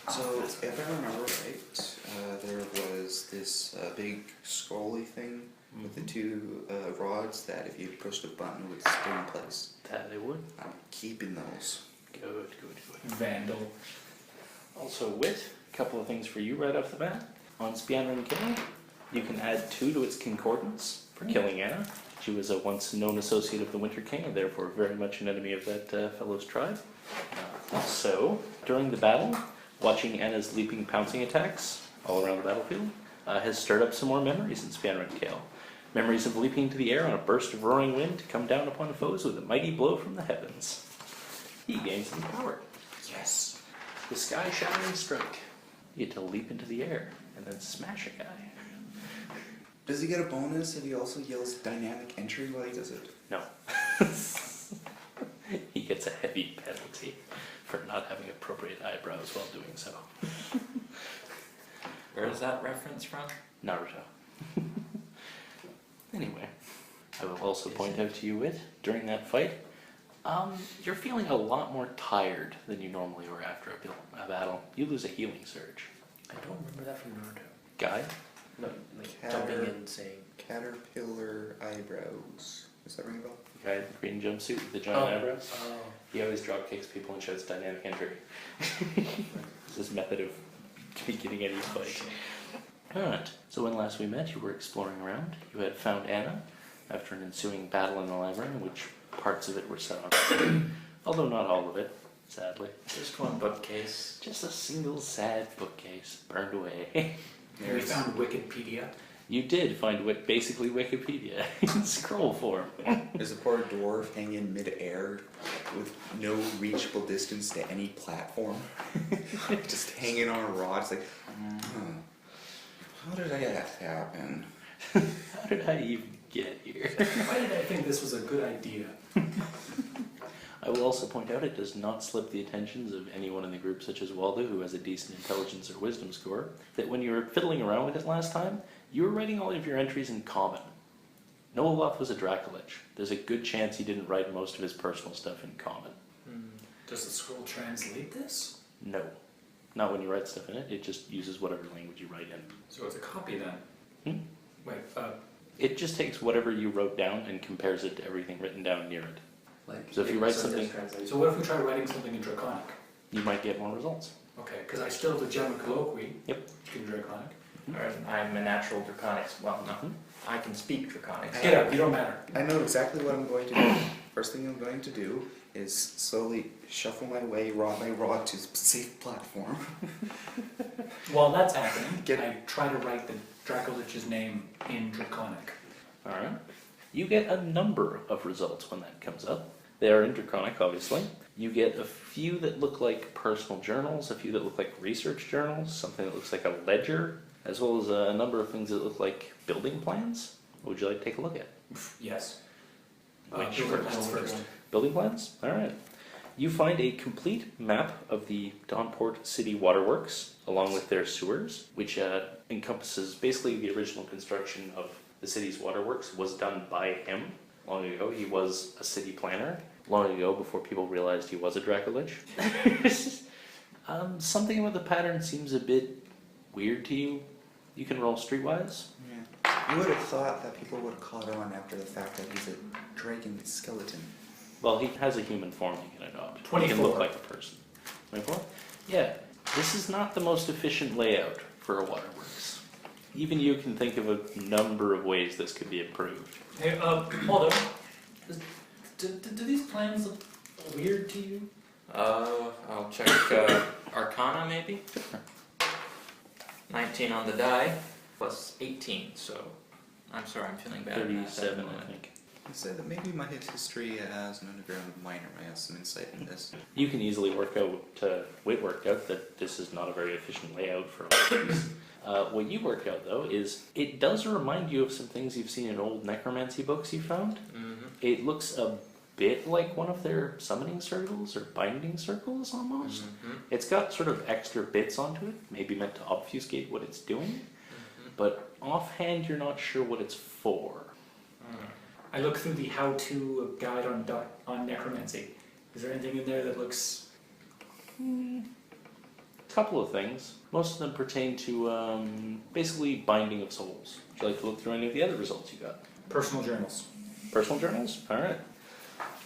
So, if I remember right, there was this big scrolly thing with the two rods that if you pushed a button it would stay in place. That it would. I'm keeping those. Good. Vandal. Also, wit. A couple of things for you right off the bat. On Spianran Killing, you can add 2 to its concordance for killing Anna. She was a once known associate of the Winter King and therefore very much an enemy of that fellow's tribe. Also, during the battle, watching Anna's leaping pouncing attacks all around the battlefield has stirred up some more memories in Spianran Kale. Memories of leaping into the air on a burst of roaring wind to come down upon foes with a mighty blow from the heavens. He gains some power. Yes. The sky shattering strike. You get to leap into the air and then smash a guy. Does he get a bonus if he also yells dynamic entry while he does it? No. He gets a heavy penalty for not having appropriate eyebrows while doing so. Where is that reference from? Naruto. Anyway, I will also point out to you, Wit, during that fight, you're feeling a lot more tired than you normally are after a battle. You lose a healing surge. I don't remember that from Naruto. Guy? No, like jumping in saying... Caterpillar eyebrows. Does that ring a bell? The guy in the green jumpsuit with the giant eyebrows? He always drop kicks people and shouts dynamic entry. It's his method of beginning any fight. Alright, so when last we met, you were exploring around. You had found Anna after an ensuing battle in the library, in which parts of it were set on although not all of it, sadly. Just one bookcase. Just a single sad bookcase burned away. We found Wikipedia. You did find basically Wikipedia in scroll form. There's a poor dwarf hanging mid-air with no reachable distance to any platform. Just hanging on a rod. It's like, how did that happen? How did I even get here? Why did I think this was a good idea? I will also point out it does not slip the attentions of anyone in the group such as Waldo, who has a decent intelligence or wisdom score, that when you were fiddling around with it last time, you were writing all of your entries in common. Nolaloth was a Dracolich. There's a good chance he didn't write most of his personal stuff in common. Does the scroll translate this? No. Not when you write stuff in it, it just uses whatever language you write in. So it's a copy then? Wait, It just takes whatever you wrote down and compares it to everything written down near it. like... So if you write something, So what if we try writing something in Draconic? you might get more results. Okay, because I still have the German colloquy. Yep. In Draconic. I'm a natural Draconics. Well, no. I can speak Draconics. Get out, you don't matter. I know exactly what I'm going to do. First thing I'm going to do is slowly shuffle my way, rod by rod, to a safe platform. While that's happening, I try to write the Dracolich's name in Draconic. Alright. You get a number of results when that comes up. They are in Draconic, obviously. You get a few that look like personal journals, a few that look like research journals, something that looks like a ledger, as well as a number of things that look like building plans. What would you like to take a look at? Yes. Which building plans first. Building plans? Alright. You find a complete map of the Dawnport City Waterworks, along with their sewers, which encompasses basically the original construction of the city's waterworks was done by him long ago. He was a city planner long ago before people realized he was a Dracolich. Something about the pattern seems a bit weird to you. You can roll streetwise. Yeah. You would have thought that people would have caught on after the fact that he's a dragon skeleton. Well, he has a human form he can adopt. 24. He can look like a person. 24? Yeah. This is not the most efficient layout for a waterworks. Even you can think of a number of ways this could be improved. Hey, hold on. Do these plans look weird to you? I'll check Arcana maybe. 19 on the die, plus 18, so I'm sorry, I'm feeling bad. 37, I think. I said that maybe my his-history as an underground miner might have some insight in this. You can easily work out that this is not a very efficient layout for waterworks. What you worked out, though, is it does remind you of some things you've seen in old necromancy books you found. It looks a bit like one of their summoning circles or binding circles, almost. It's got sort of extra bits onto it, maybe meant to obfuscate what it's doing, but offhand you're not sure what it's for. I look through the how-to guide on necromancy. Is there anything in there that looks couple of things. Most of them pertain to basically binding of souls. Would you like to look through any of the other results you got? Personal journals. Personal journals? Alright.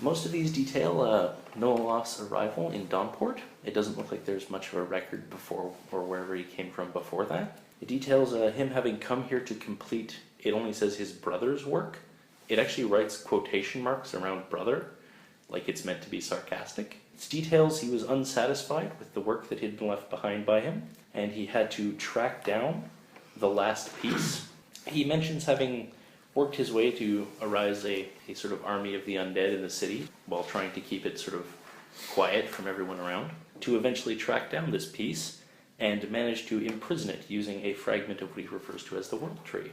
Most of these detail Nolaloth's arrival in Dawnport. It doesn't look like there's much of a record before or wherever he came from before that. It details him having come here to complete, it only says his brother's work. It actually writes quotation marks around brother, like it's meant to be sarcastic. It details he was unsatisfied with the work that had been left behind by him, and he had to track down the last piece. He mentions having worked his way to arise a sort of army of the undead in the city, while trying to keep it sort of quiet from everyone around, to eventually track down this piece, and manage to imprison it using a fragment of what he refers to as the World Tree.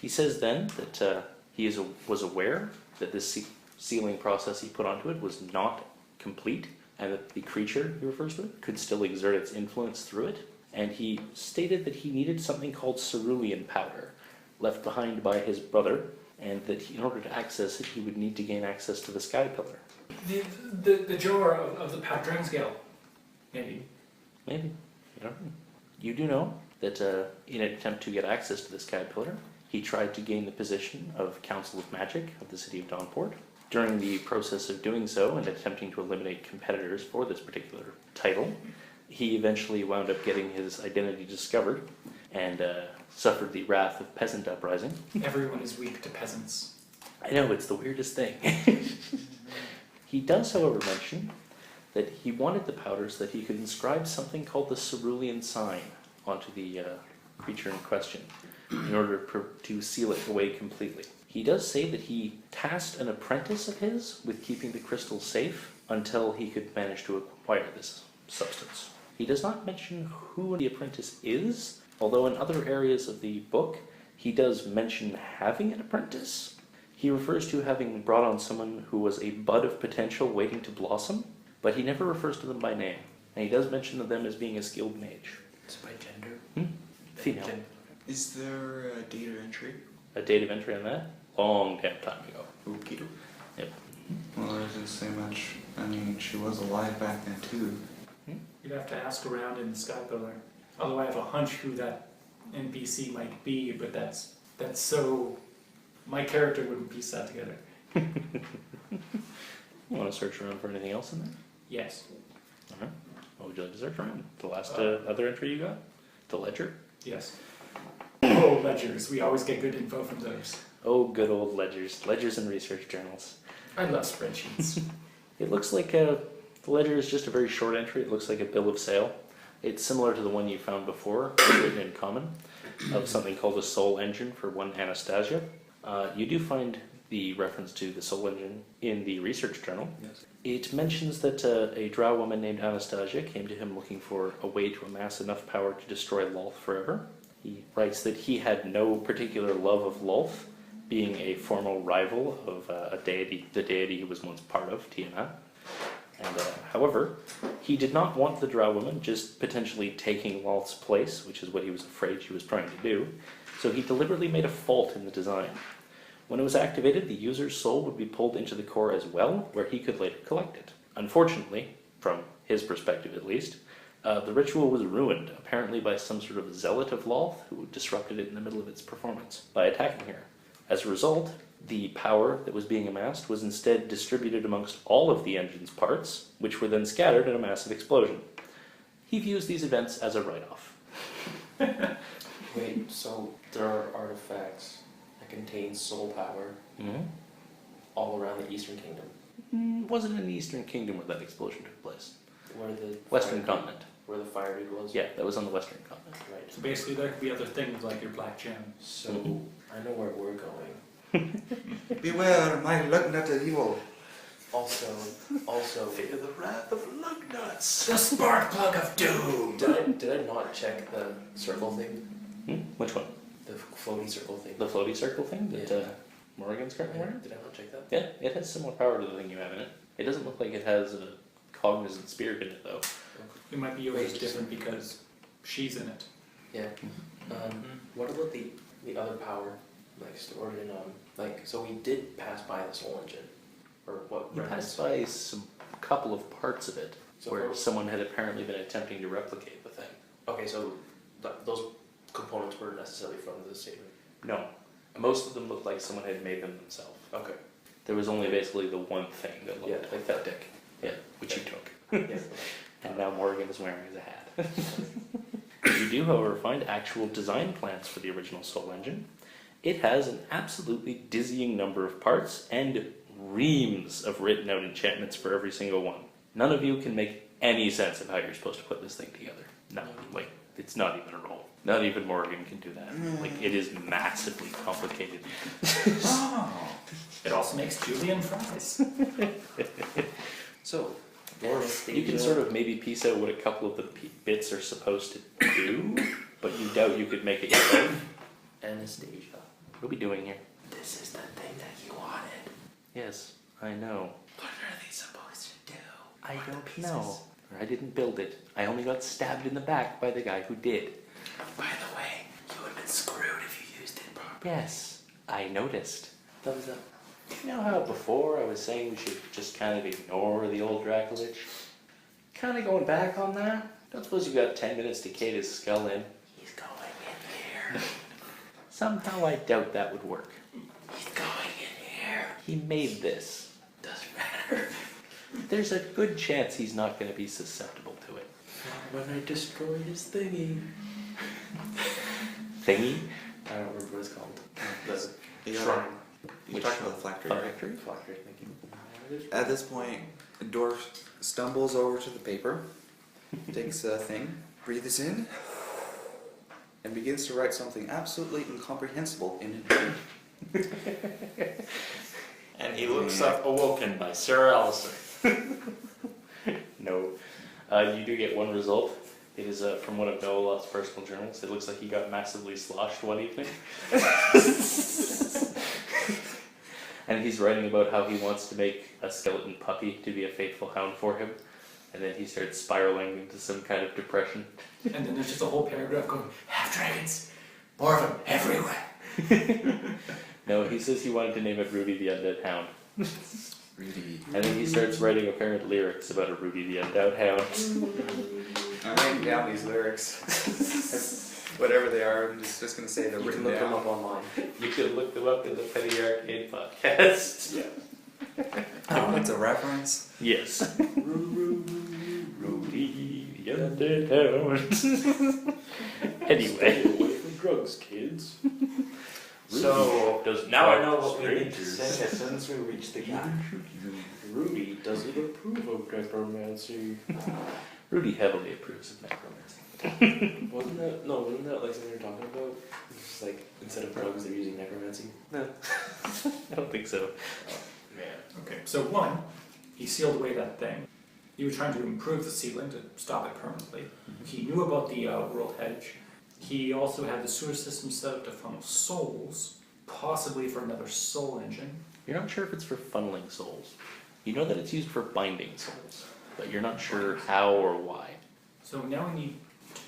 He says then that he was aware that this sealing process he put onto it was not complete, and that the creature, he refers to it, could still exert its influence through it, and he stated that he needed something called cerulean powder, left behind by his brother, and that in order to access it, he would need to gain access to the Sky Pillar. The jar of the Dragon Scale. Maybe. Maybe. You don't know. You do know that in an attempt to get access to the Sky Pillar, he tried to gain the position of Council of Magic of the city of Dawnport. During the process of doing so and attempting to eliminate competitors for this particular title, he eventually wound up getting his identity discovered and suffered the wrath of peasant uprising. Everyone is weak to peasants. I know, it's the weirdest thing. He does, however, mention that he wanted the powder so that he could inscribe something called the cerulean sign onto the creature in question in order to seal it away completely. He does say that he tasked an apprentice of his with keeping the crystal safe until he could manage to acquire this substance. He does not mention who the apprentice is, although in other areas of the book he does mention having an apprentice. He refers to having brought on someone who was a bud of potential waiting to blossom, but he never refers to them by name, and he does mention them as being a skilled mage. It's by gender? Female. Is there a date of entry? A date of entry on that? Long damn time ago. Okie doke. Yep. Well, there doesn't say much. I mean, she was alive back then too. You'd have to ask around in the Sky Pillar. Although I have a hunch who that NPC might be, but that's so... My character wouldn't piece that together. You want to search around for anything else in there? Yes. Alright. What would you like to search around? The last other entry you got? The ledger? Yes. Oh, ledgers. We always get good info from those. Oh, good old ledgers. Ledgers and research journals. I love spreadsheets. It looks like the ledger is just a very short entry. It looks like a bill of sale. It's similar to the one you found before, written in common, of something called a soul engine for one Anastasia. You do find the reference to the soul engine in the research journal. Yes. It mentions that a drow woman named Anastasia came to him looking for a way to amass enough power to destroy Lolth forever. He writes that he had no particular love of Lolth, being a formal rival of the deity he was once part of, Tiamat. And however, he did not want the drow woman just potentially taking Lolth's place, which is what he was afraid she was trying to do, so he deliberately made a fault in the design. When it was activated, the user's soul would be pulled into the core as well, where he could later collect it. Unfortunately, from his perspective at least, the ritual was ruined, apparently by some sort of zealot of Lolth who disrupted it in the middle of its performance by attacking her. As a result, the power that was being amassed was instead distributed amongst all of the engine's parts, which were then scattered in a massive explosion. He views these events as a write-off. Wait, so there are artifacts that contain soul power all around the Eastern Kingdom? Wasn't in the Eastern Kingdom where that explosion took place. Where the Western fire- continent. Where the fire dude was? Yeah, that was on the Western continent. Right. So basically there could be other things like your black gem. So, I know where we're going. Beware, my lugnut is evil. Also, Fear the wrath of Lugnuts! The spark plug of doom! did I not check the circle thing? Which one? The floaty circle thing? The floaty circle thing that Yeah. Morrigan's currently wearing? Did I not check that? Yeah, it has similar power to the thing you have in it. It doesn't look like it has a cognizant spirit in it, though. It might be yours different because she's in it. Yeah. What about the other power, like stored in so we did pass by the soul engine, or what? You reference? passed by some couple of parts of it. So where someone had apparently been attempting to replicate the thing. okay, so those components weren't necessarily from the statement. No, most of them looked like someone had made them themselves. Okay. There was only basically the one thing that looked Yeah, like that dick. yeah, which you took. Yeah. And now Morgan is wearing as a hat. You do, however, find actual design plans for the original Soul Engine. It has an absolutely dizzying number of parts and reams of written out enchantments for every single one. None of you can make any sense of how you're supposed to put this thing together. No, like, it's not even a roll. Not even Morgan can do that. Like, it is massively complicated. Oh. It also makes julienne fries. So, You can sort of maybe piece out what a couple of the bits are supposed to do, but you doubt you could make it yourself. Anastasia. What are we doing here? This is the thing that you wanted. Yes, I know. What are they supposed to do? I don't know. I didn't build it. I only got stabbed in the back by the guy who did. By the way, you would have been screwed if you used it properly. Yes, I noticed. Thumbs up. You know how before I was saying we should just kind of ignore the old Dracolich? Kind of going back on that? Don't suppose you've got 10 minutes to cave his skull in? He's going in here. Somehow I doubt that would work. He's going in here. He made this. Doesn't matter. There's a good chance he's not going to be susceptible to it. When I destroyed his thingy. Thingy? I don't remember what it's called. The You shrine. You talked about the phylactery, right? Phylactery? Phylactery, thank you. At this point, the dwarf stumbles over to the paper, takes a thing, breathes in, and begins to write something absolutely incomprehensible in it. And he looks up Awoken by Sarah Ellison. No. You do get one result. It is from one of Nolaloth's personal journals. It looks like he got massively sloshed one evening. And he's writing about how he wants to make a skeleton puppy to be a faithful hound for him. And then he starts spiraling into some kind of depression. And then there's just a whole paragraph going, half dragons, more of them everywhere. No, he says he wanted to name it Rudy the Undead Hound. Really. And then he starts writing apparent lyrics about a Rudy the Undead Hound. I'm writing down these lyrics. Whatever they are, I'm just going to say they're You written can look them down. up online. You can look them up in the Penny Arcade podcast. Yeah. Oh, it's a reference? Yes. Rudy the Undead Hound. Anyway. Away from drugs, kids. So, does now I bark know what we need to strangers. sing as soon as we reach the guy. Rudy doesn't approve of necromancy. Rudy heavily approves of necromancy. Wasn't that like something you're talking about? It's just like, instead of drugs, they're using necromancy? No. I don't think so. Man. Okay, so one, he sealed away that thing. He was trying to improve the sealing to stop it permanently. He knew about the world hedge. He also had the sewer system set up to funnel souls, possibly for another soul engine. You're not sure if it's for funneling souls. You know that it's used for binding souls, but you're not sure how or why. So now we need to...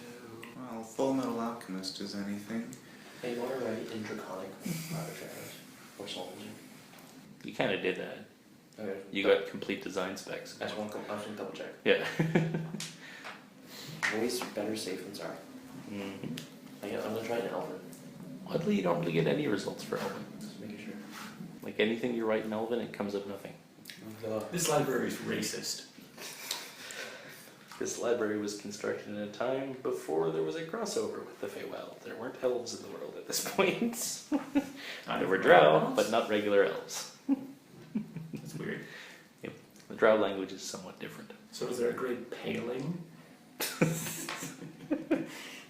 Well, Full Metal Alchemist is anything. Hey, you want to write in Draconic shadows? Or soul engine? You kind of did that. Okay. You got complete design specs. I just want to double check. Yeah. Always better safe than sorry. Mm-hmm. I'm gonna try an Elven. Oddly, you don't really get any results for Elven. Just making sure. Like anything you write in Elven, it comes up nothing. This library is racist. This library was constructed in a time before there was a crossover with the Feywild. There weren't elves in the world at this point. There were drow, but not regular elves. That's weird. Yep. The drow language is somewhat different. So is there a great paling?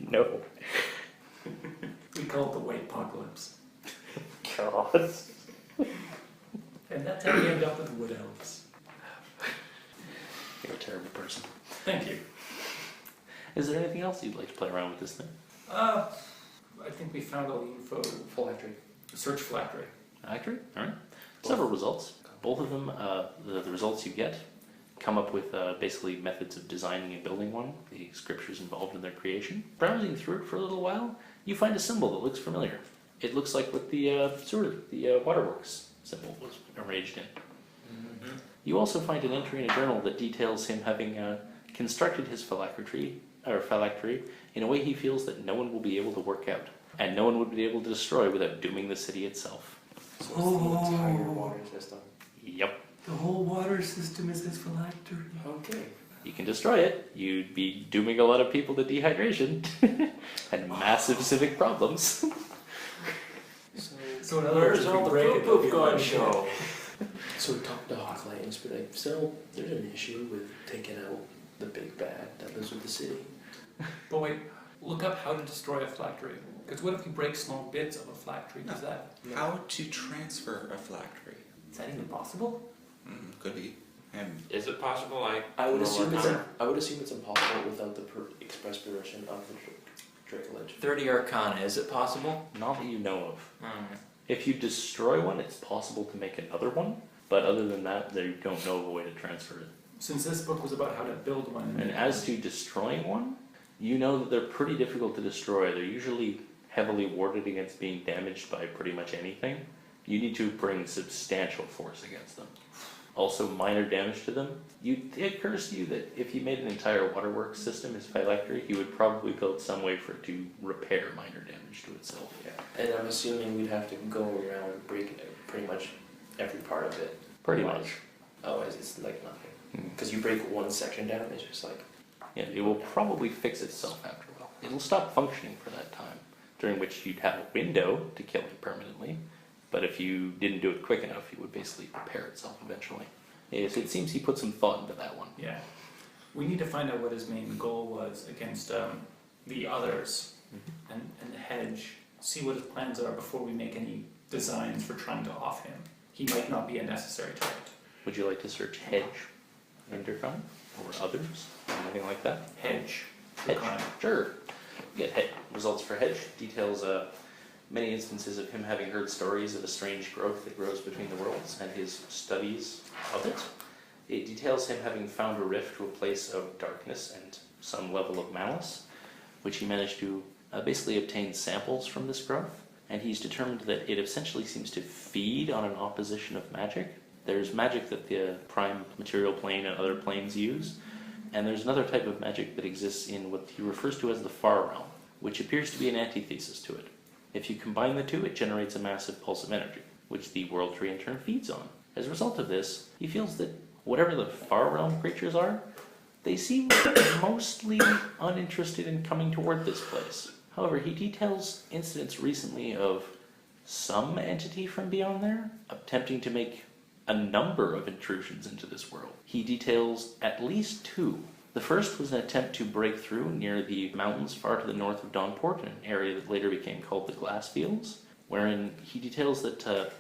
No. We call it the white apocalypse. God. And that's how we end up with wood elves. You're a terrible person. Thank you. Is there anything else you'd like to play around with this thing? I think we found all the info. Phylactery. Search phylactery. Accurate? Alright. Several results. Both of them, the results you get, come up with basically methods of designing and building one, the scriptures involved in their creation. Browsing through it for a little while, you find a symbol that looks familiar. It looks like what the waterworks symbol was arranged in. Mm-hmm. You also find an entry in a journal that details him having constructed his phylactery in a way he feels that no one will be able to work out, and no one would be able to destroy without dooming the city itself. So it's the entire water system. Yep. The whole water system is his phylactery. Okay. You can destroy it, you'd be dooming a lot of people to dehydration and massive civic problems. So in other words, Where's if we all the break it, poop it'll gone be show? So we talked to Hawklands, but so there's an issue with taking out the big bad that lives with the city. But wait, look up how to destroy a phylactery. Because what if you break small bits of a phylactery? Does that... How to transfer a phylactery? Is that even possible? Could be. And Is it possible I would assume it's Arcana? I would assume it's impossible without the express permission of the Dracolich. 30 Arcana, is it possible? Not that you know of. Alright. If you destroy one, it's possible to make another one, but other than that, they don't know of a way to transfer it. Since this book was about how to build one... And as to destroying one, you know that they're pretty difficult to destroy. They're usually heavily warded against being damaged by pretty much anything. You need to bring substantial force against them. Also, minor damage to them. It occurs to you that if you made an entire waterworks system as phylactery, you would probably build some way for it to repair minor damage to itself. Yeah. And I'm assuming we'd have to go around and break pretty much every part of it. Pretty much. Otherwise, it's like nothing. Because you break one section down, it's just like... Yeah, it will probably fix itself after a while. It'll stop functioning for that time, during which you'd have a window to kill it permanently. But if you didn't do it quick enough, it would basically repair itself eventually. Yes, it seems he put some thought into that one. Yeah. We need to find out what his main goal was against the others and the hedge. See what his plans are before we make any designs for trying to off him. He might not be a necessary target. Would you like to search hedge, Intercom, or others, anything like that? Hedge. Hedge. Crime. Sure. You get results for hedge. Details many instances of him having heard stories of a strange growth that grows between the worlds and his studies of it. It details him having found a rift to a place of darkness and some level of malice, which he managed to basically obtain samples from this growth. And he's determined that it essentially seems to feed on an opposition of magic. There's magic that the prime material plane and other planes use, and there's another type of magic that exists in what he refers to as the far realm, which appears to be an antithesis to it. If you combine the two, it generates a massive pulse of energy, which the World Tree in turn feeds on. As a result of this, he feels that whatever the far realm creatures are, they seem mostly uninterested in coming toward this place. However, he details incidents recently of some entity from beyond there attempting to make a number of intrusions into this world. He details at least two. The first was an attempt to break through near the mountains far to the north of Dawnport, in an area that later became called the Glassfields, wherein he details that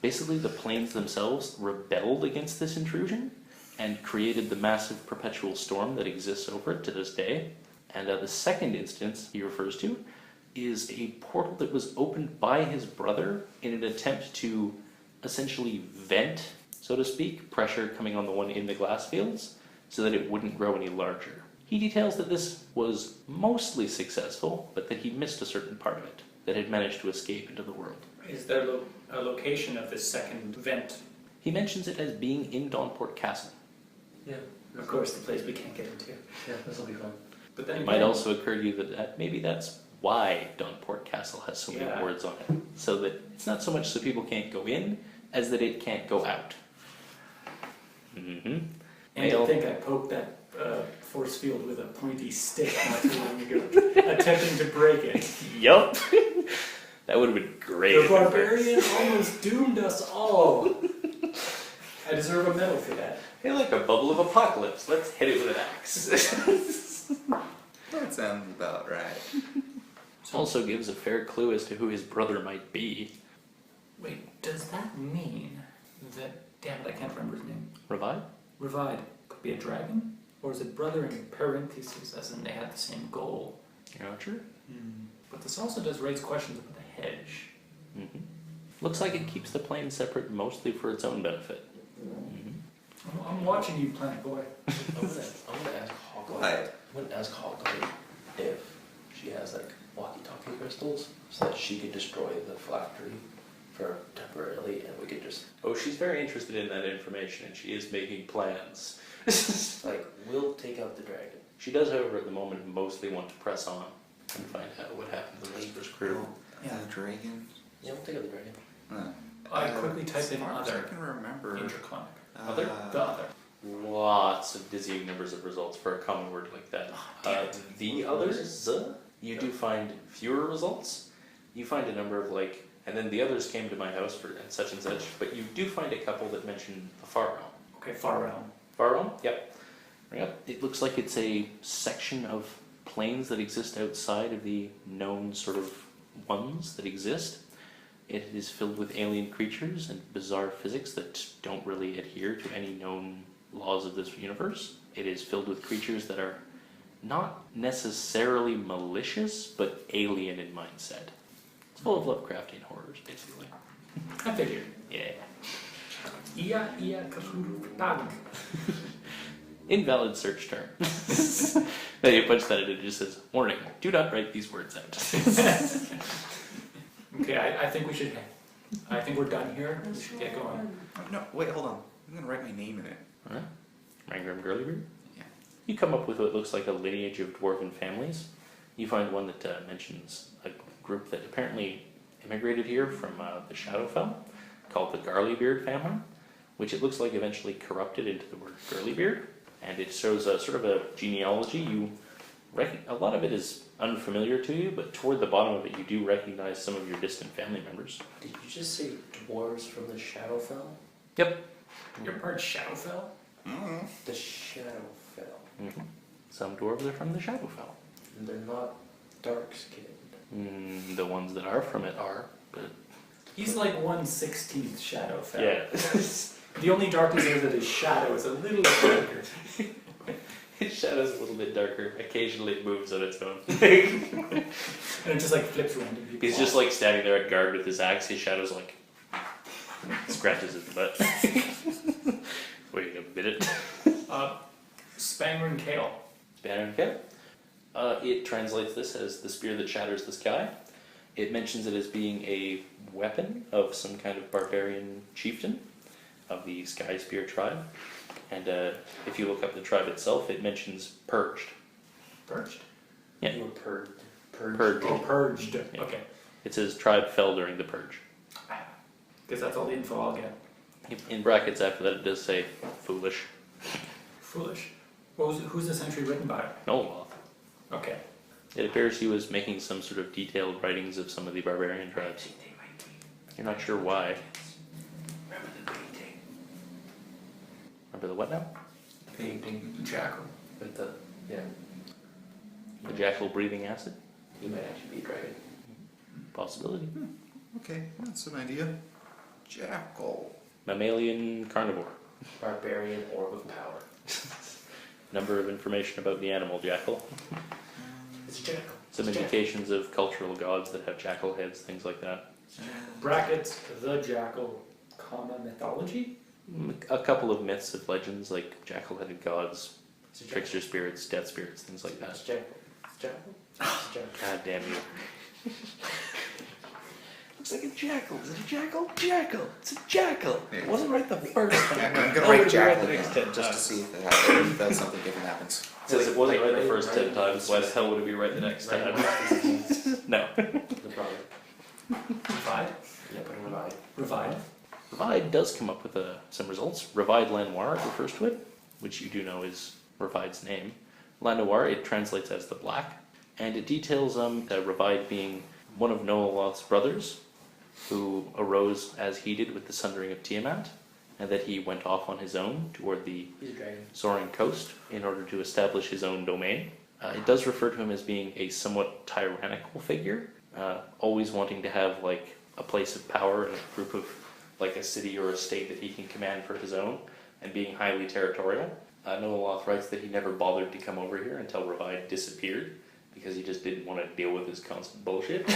basically the planes themselves rebelled against this intrusion and created the massive perpetual storm that exists over it to this day. And the second instance he refers to is a portal that was opened by his brother in an attempt to essentially vent, so to speak, pressure coming on the one in the Glassfields, so that it wouldn't grow any larger. He details that this was mostly successful, but that he missed a certain part of it, that had managed to escape into the world. Is there a location of this second vent? He mentions it as being in Dawnport Castle. Yeah. Of course, the place we can't get into. Yeah, this'll be fun. But then It might also occur to you that maybe that's why Dawnport Castle has so many Yeah. words on it, so that it's not so much so people can't go in, as that it can't go out. And to think I poked that force field with a pointy stick not too long ago, attempting to break it. Yup! That would have been great. The if it worked. barbarian almost doomed us all. I deserve a medal for that. Hey, like a bubble of apocalypse. Let's hit it with an axe. that sounds about right. Also gives a fair clue as to who his brother might be. Wait, does that mean that... Damn it, I can't remember his name. Revive? Revide could be a dragon? Or is it brother in parentheses, as in they had the same goal? You're not sure? But this also does raise questions about the hedge. Mm-hmm. Looks like it keeps the plane separate mostly for its own benefit. Mm-hmm. I'm watching you, Planet Boy. I'm gonna ask Hawkeye. Why? I'm gonna ask Hawkeye if she has like walkie-talkie crystals so that she could destroy the phylactery for temporarily, and we could just Oh, she's very interested in that information, and she is making plans. like we'll take out the dragon. She does, however, at the moment, mostly want to press on and find out what happened to the rest of her crew. Yeah, the dragon. Yeah, we'll take out the dragon. I quickly typed in I other can remember. interclonic. Other? The other. Lots of dizzying numbers of results for a common word like that. The others, you do find fewer results. You find a number of and then the others came to my house for and such, but you do find a couple that mention the far realm. Okay, far realm. Far realm? Yep. Bring up. It looks like it's a section of planes that exist outside of the known sort of ones that exist. It is filled with alien creatures and bizarre physics that don't really adhere to any known laws of this universe. It is filled with creatures that are not necessarily malicious, but alien in mindset. It's full of Lovecraftian horrors, basically. I figured. Yeah. Ia Cthulhu Tag. Invalid search term. Then you punch that in, it just says, warning, do not write these words out. Okay, I think we should. I think we're done here. We should get going. Oh, no, wait, hold on. I'm gonna write my name in it. Alright. Rangram Girlybeard? Yeah. You come up with what looks like a lineage of dwarven families. You find one that mentions a group that apparently immigrated here from the Shadowfell, called the Garlybeard family, which it looks like eventually corrupted into the word Girlybeard, and it shows a sort of a genealogy. A lot of it is unfamiliar to you, but toward the bottom of it you do recognize some of your distant family members. Did you just say dwarves from the Shadowfell? Yep. You're part Shadowfell? Mm-hmm. The Shadowfell. Mm-hmm. Some dwarves are from the Shadowfell. And they're not dark-skinned. The ones that are from it are, but He's like 1/16th Shadowfell. yeah. The only darkness is that his shadow is a little bit darker. His shadow's a little bit darker. Occasionally it moves on its own. And it just flips random people. He's just standing there at guard with his axe. His shadow's scratches his butt. Waiting a minute. Spanger and Kale. Banner and Cap. It translates this as the spear that shatters the sky. It mentions it as being a weapon of some kind of barbarian chieftain of the Sky Spear tribe. And if you look up the tribe itself, it mentions purged. Purged? Yeah. You were purged. Purged. Oh, purged. Yeah. Okay. It says tribe fell during the purge. Because that's all the info I'll get. In brackets after that it does say foolish. Foolish. Who's this entry written by? Nolaloth. Okay. It appears he was making some sort of detailed writings of some of the barbarian tribes. You're not sure why. Remember the painting. Remember the what now? Painting. Jackal. With the, The jackal breathing acid? he might actually be a dragon. Possibility. Okay, that's an idea. Jackal. Mammalian carnivore. Barbarian orb of power. Number of information about the animal jackal. It's a jackal. Some It's a indications of cultural gods that have jackal heads, things like that. Brackets, the jackal, comma, mythology? A couple of myths of legends like jackal-headed gods, It's a jackal. trickster spirits, death spirits, things like It's that. jackal. It's jackal. It's jackal. God damn you. Looks like a jackal. Is it a jackal? Jackal! It's a jackal! Yeah. It wasn't right the first time. I'm gonna Oh, write it'll be right jackal the next again, 10 just to times. see if that something different happens. Since it wasn't right the first 10 Right. times, why the hell would it be right the next time? No. The brother. Revide? Yeah, put him in eye. Revide? Revide does come up with some results. Revide Lanoir refers to it, which you do know is Revide's name. Lanoir, it translates as the black, and it details Revide being one of Nolaloth's brothers, who arose as he did with the sundering of Tiamat, and that he went off on his own toward the He's a dragon. Soaring Coast in order to establish his own domain. It does refer to him as being a somewhat tyrannical figure, always wanting to have a place of power and a group of a city or a state that he can command for his own, and being highly territorial. Nolaloth writes that he never bothered to come over here until Revide disappeared, because he just didn't want to deal with his constant bullshit.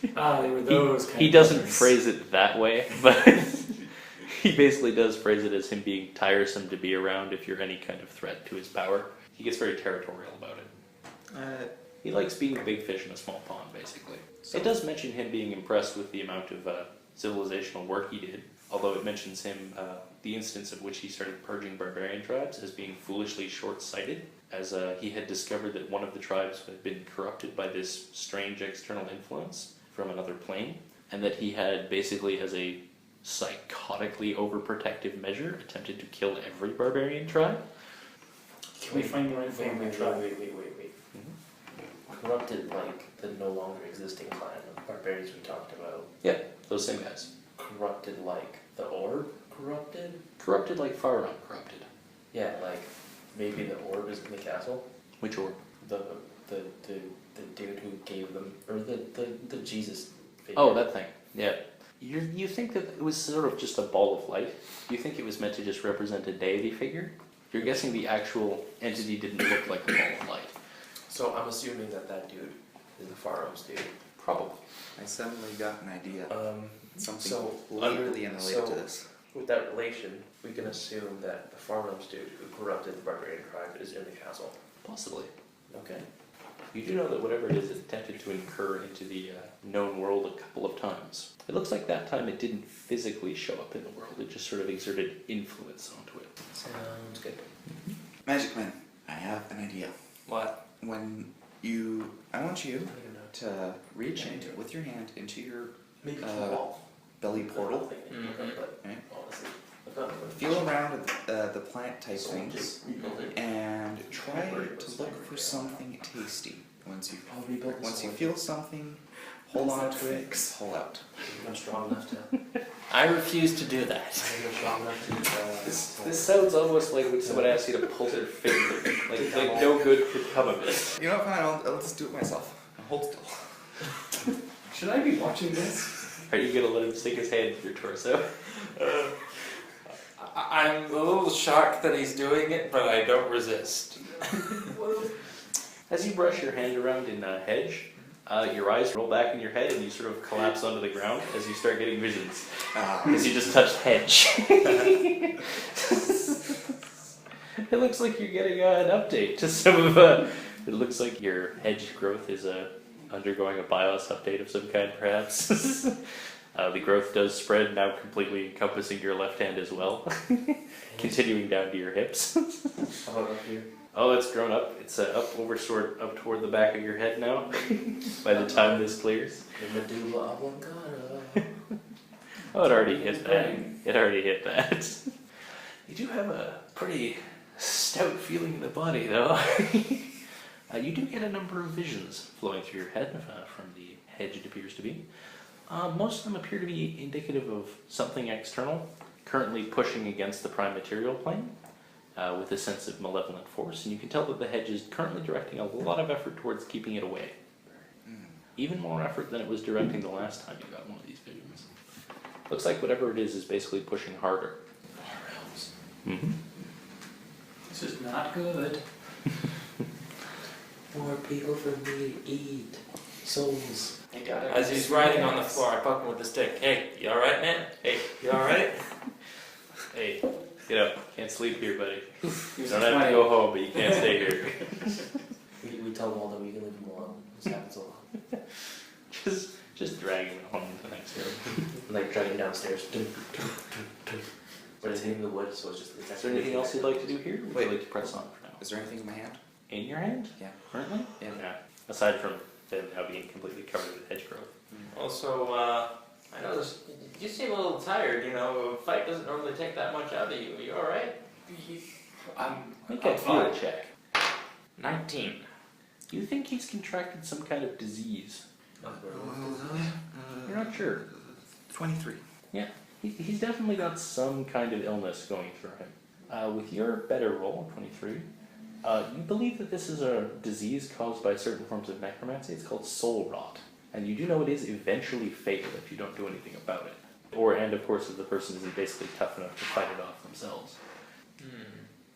They were those He doesn't phrase it that way, but he basically does phrase it as him being tiresome to be around if you're any kind of threat to his power. He gets very territorial about it. He likes being a big fish in a small pond, basically. It does mention him being impressed with the amount of civilizational work he did, although it mentions him, the instance of which he started purging barbarian tribes as being foolishly short-sighted, as he had discovered that one of the tribes had been corrupted by this strange external influence from another plane, and that he had basically, as a psychotically overprotective measure, attempted to kill every barbarian tribe. Can we find more info on that tribe? Wait. Corrupted like the no longer existing clan of barbarians we talked about. Yeah, those same guys. Corrupted like the orb corrupted? Corrupted like Farum corrupted. Yeah, like maybe the orb is in the castle. Which orb? The dude who gave them, or the Jesus figure. Oh, that thing. Yeah. You think that it was sort of just a ball of light? You think it was meant to just represent a deity figure? You're guessing the actual entity didn't look like a ball of light. So I'm assuming that dude is the Farum's dude. Probably. I suddenly got an idea. Something so literally unrelated to this. With that relation, we can assume that the Farum's dude who corrupted the barbarian tribe is in the castle. Possibly. Okay. You do know that whatever it is, it attempted to incur into the known world a couple of times. It looks like that time it didn't physically show up in the world, it just sort of exerted influence onto it. Sounds good. Magic Man, I have an idea. What? I want you to reach in with your hand into your Maybe belly portal. Mhm. Feel around the plant type things and try to look for something tasty. Once you feel something, hold on to it, pull out. I'm strong enough to. I refuse to do that. I'm strong enough to. This sounds almost like when someone asks you to pull their finger. Like no good could come of it. You know what, fine, I'll just do it myself. Hold still. Should I be watching this? Are you gonna let him stick his hand in your torso? I'm a little shocked that he's doing it, but I don't resist. As you brush your hand around in a hedge, your eyes roll back in your head and you sort of collapse onto the ground as you start getting visions. Because you just touched hedge. It looks like you're getting an update to some of it looks like your hedge growth is undergoing a BIOS update of some kind, perhaps. The growth does spread, now completely encompassing your left hand as well, continuing down to your hips. How about up here? Oh, it's grown up. It's up toward the back of your head now. By the time this clears. The medulla oblongata. Oh, it already hit that. It already hit that. You do have a pretty stout feeling in the body, though. You do get a number of visions flowing through your head from the hedge, it appears to be. Most of them appear to be indicative of something external, currently pushing against the prime material plane with a sense of malevolent force, and you can tell that the hedge is currently directing a lot of effort towards keeping it away. Even more effort than it was directing the last time you got one of these visions. Looks like whatever it is basically pushing harder. Mm-hmm. This is not good. More people for me to eat. Souls. As he's riding on the floor, I poke him with the stick. Hey, you alright, man? Hey, you alright? Hey, get up. Can't sleep here, buddy. You don't have to go home, but you can't stay here. We tell Waldo we can leave him alone. This happens a lot. Just drag him home to the next room. Like dragging downstairs. But it's in the woods, so it's just. Is there anything else you'd like to do here? Or would Wait. you like to press on for now? Is there anything in my hand? In your hand? Yeah. Currently? Yeah. Aside from them now being completely covered with hedge growth. Also, I noticed you seem a little tired. You know, a fight doesn't normally take that much out of you. Are you alright? Make a feel check. 19. You think he's contracted some kind of disease? You're not sure. 23. Yeah, he's definitely got some kind of illness going through him. With your better roll, 23, you believe that this is a disease caused by certain forms of necromancy. It's called soul rot. And you do know it is eventually fatal if you don't do anything about it. And of course, if the person isn't basically tough enough to fight it off themselves.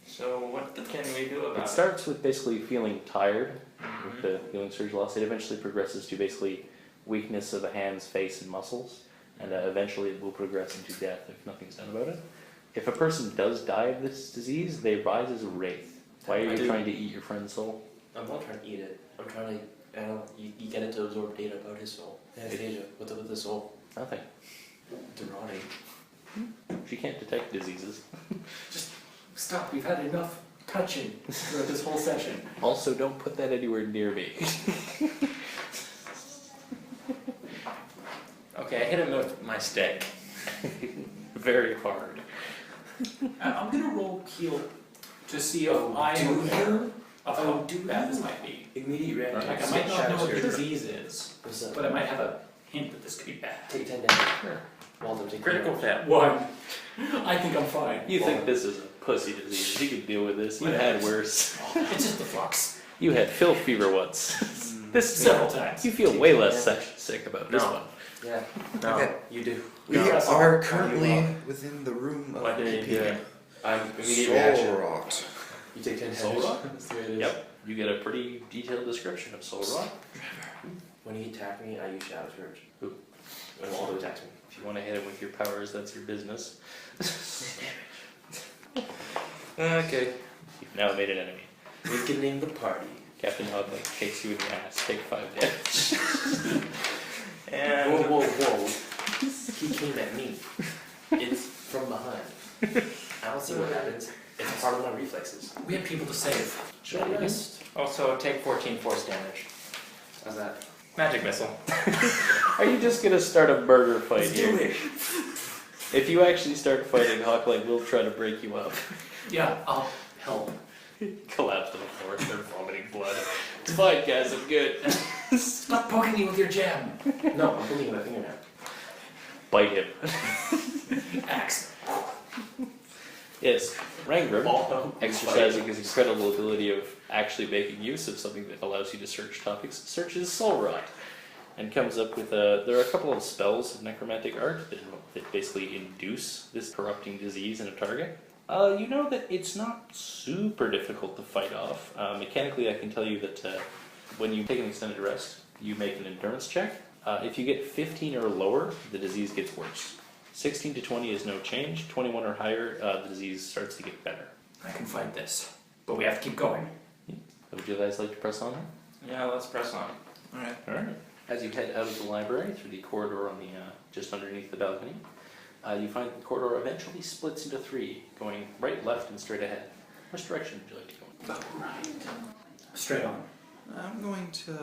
So what can we do about It starts with basically feeling tired, with the healing surge loss. It eventually progresses to basically weakness of the hands, face, and muscles. And eventually it will progress into death if nothing's done about it. If a person does die of this disease, they rise as a wraith. Why are you trying to eat your friend's soul? I'm not trying to eat it. I'm trying to You get it to absorb data about his soul. Anastasia, what's up with the soul? Nothing. It's rotting. She can't detect diseases. Just stop. We've had enough touching throughout this whole session. Also, don't put that anywhere near me. Okay, I hit him with my stick. Very hard. I'm gonna roll heal to see if I am aware of how bad this might be. Immediate reaction. Like I might not know what the Shadow disease is, What's that? but I might have a hint that this could be bad. Take 10 damage. Sure. Walter, take Critical 10 fail. 1. I think I'm fine. You think this is a pussy disease. You can deal with this. You had worse. It's just the flux. You had filth fever once. This Several times. You feel way less sick about this No. one. Yeah. No. Okay. You do. We No. are currently within the room of What did you do? I'm immediate soul reaction. rot. You take 10 Soul damage. rot? That's the way it is. Yep. You get a pretty detailed description of soul rot. When he attacked me, I used Shadow Scourge. Who? When Waldo attacks me. If you want to hit him with your powers, that's your business. Okay. You've now made an enemy. Weakening the party. Captain Hogleg kicks you in the ass. Take 5 damage. And Whoa, whoa, whoa. He came at me. It's from behind. I don't see what happens. It's part of my reflexes. We have people to save. Should I rest? also take 14 force damage. How's that? Magic missile. Are you just gonna start a murder fight Let's here? do it. If you actually start fighting, Hawkleg will try to break you up. Yeah, I'll help. Collapse to the floor, start vomiting blood. It's fine, guys, I'm good. Stop poking me with your jam. No, I'm pulling my fingernail. Bite him. Axe. Yes, Rangram, Oh, exercising his incredible ability of actually making use of something that allows you to search topics, searches soul rot, and comes up with there are a couple of spells of necromantic art that basically induce this corrupting disease in a target. You know that it's not super difficult to fight off. Mechanically, I can tell you that when you take an extended rest, you make an endurance check. If you get 15 or lower, the disease gets worse. 16 to 20 is no change. 21 or higher, the disease starts to get better. I can fight this, but we have to keep going. Would you guys like to press on? Yeah, let's press on. Alright. All right. As you head out of the library through the corridor on the just underneath the balcony, you find the corridor eventually splits into 3, going right, left, and straight ahead. Which direction would you like to go in? Right. Straight on. I'm going to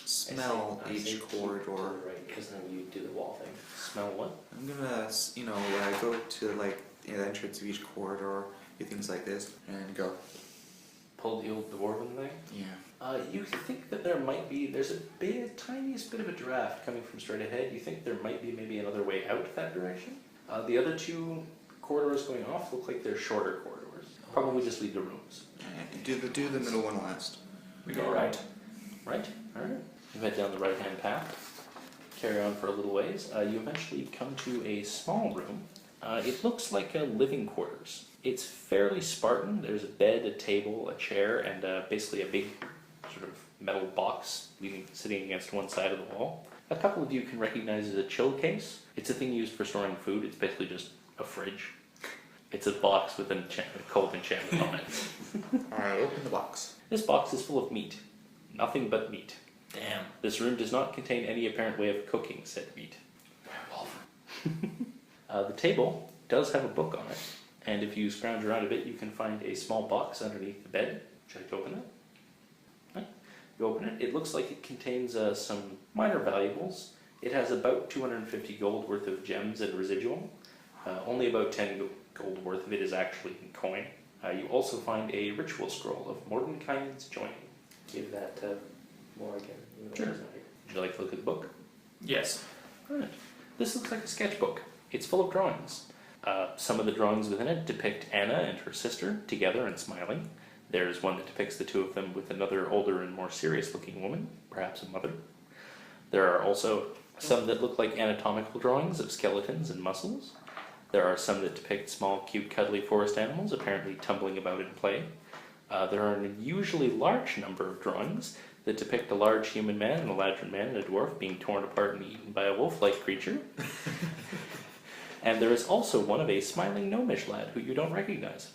smell I say each keep to corridor. the right, because then you do the wall thing. Smell what? I'm gonna, when I go to like the entrance of each corridor, do things like this and go. Pull the old dwarven thing? Yeah. You think that there's a tiniest bit of a draft coming from straight ahead. You think there might be maybe another way out that direction. The other 2 corridors going off look like they're shorter corridors. Probably just leave the rooms. Do the middle one last. We go right. Right? Alright. You head down the right-hand path. Carry on for a little ways. You eventually come to a small room. It looks like living quarters. It's fairly Spartan. There's a bed, a table, a chair, and basically a big sort of metal box sitting against one side of the wall. A couple of you can recognize as a chill case. It's a thing used for storing food. It's basically just a fridge. It's a box with a cold enchantment on it. Alright, open the box. This box is full of meat. Nothing but meat. Damn. This room does not contain any apparent way of cooking said meat. The table does have a book on it, and if you scrounge around a bit, you can find a small box underneath the bed. Would you like to open it? Right. You open it. It looks like it contains some minor valuables. It has about 250 gold worth of gems and residual. Only about 10 gold worth of it is actually in coin. You also find a ritual scroll of Mordenkainen's joining. Give that to Morgan. even though Sure. he's not here. Would you like to look at the book? Yes. Alright. This looks like a sketchbook. It's full of drawings. Some of the drawings within it depict Anna and her sister together and smiling. There's one that depicts the 2 of them with another older and more serious looking woman, perhaps a mother. There are also some that look like anatomical drawings of skeletons and muscles. There are some that depict small, cute, cuddly forest animals, apparently tumbling about in play. There are an unusually large number of drawings that depict a large human man, an Eladrin man, and a dwarf being torn apart and eaten by a wolf-like creature. And there is also one of a smiling gnomish lad who you don't recognize.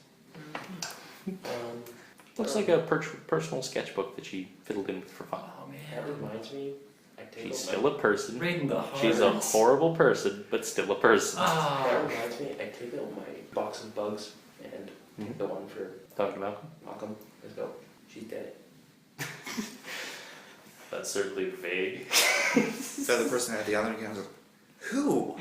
Looks like a personal sketchbook that she fiddled in with for fun. Oh That man. reminds me, I take She's out still a person. Right in the heart. She's a horrible person, but still a person. that Ah. reminds me, I take out my box of bugs and Mhm. the one for Talking about Malcolm. Let's go. She's dead. that's certainly vague. The other person at the other end goes, who?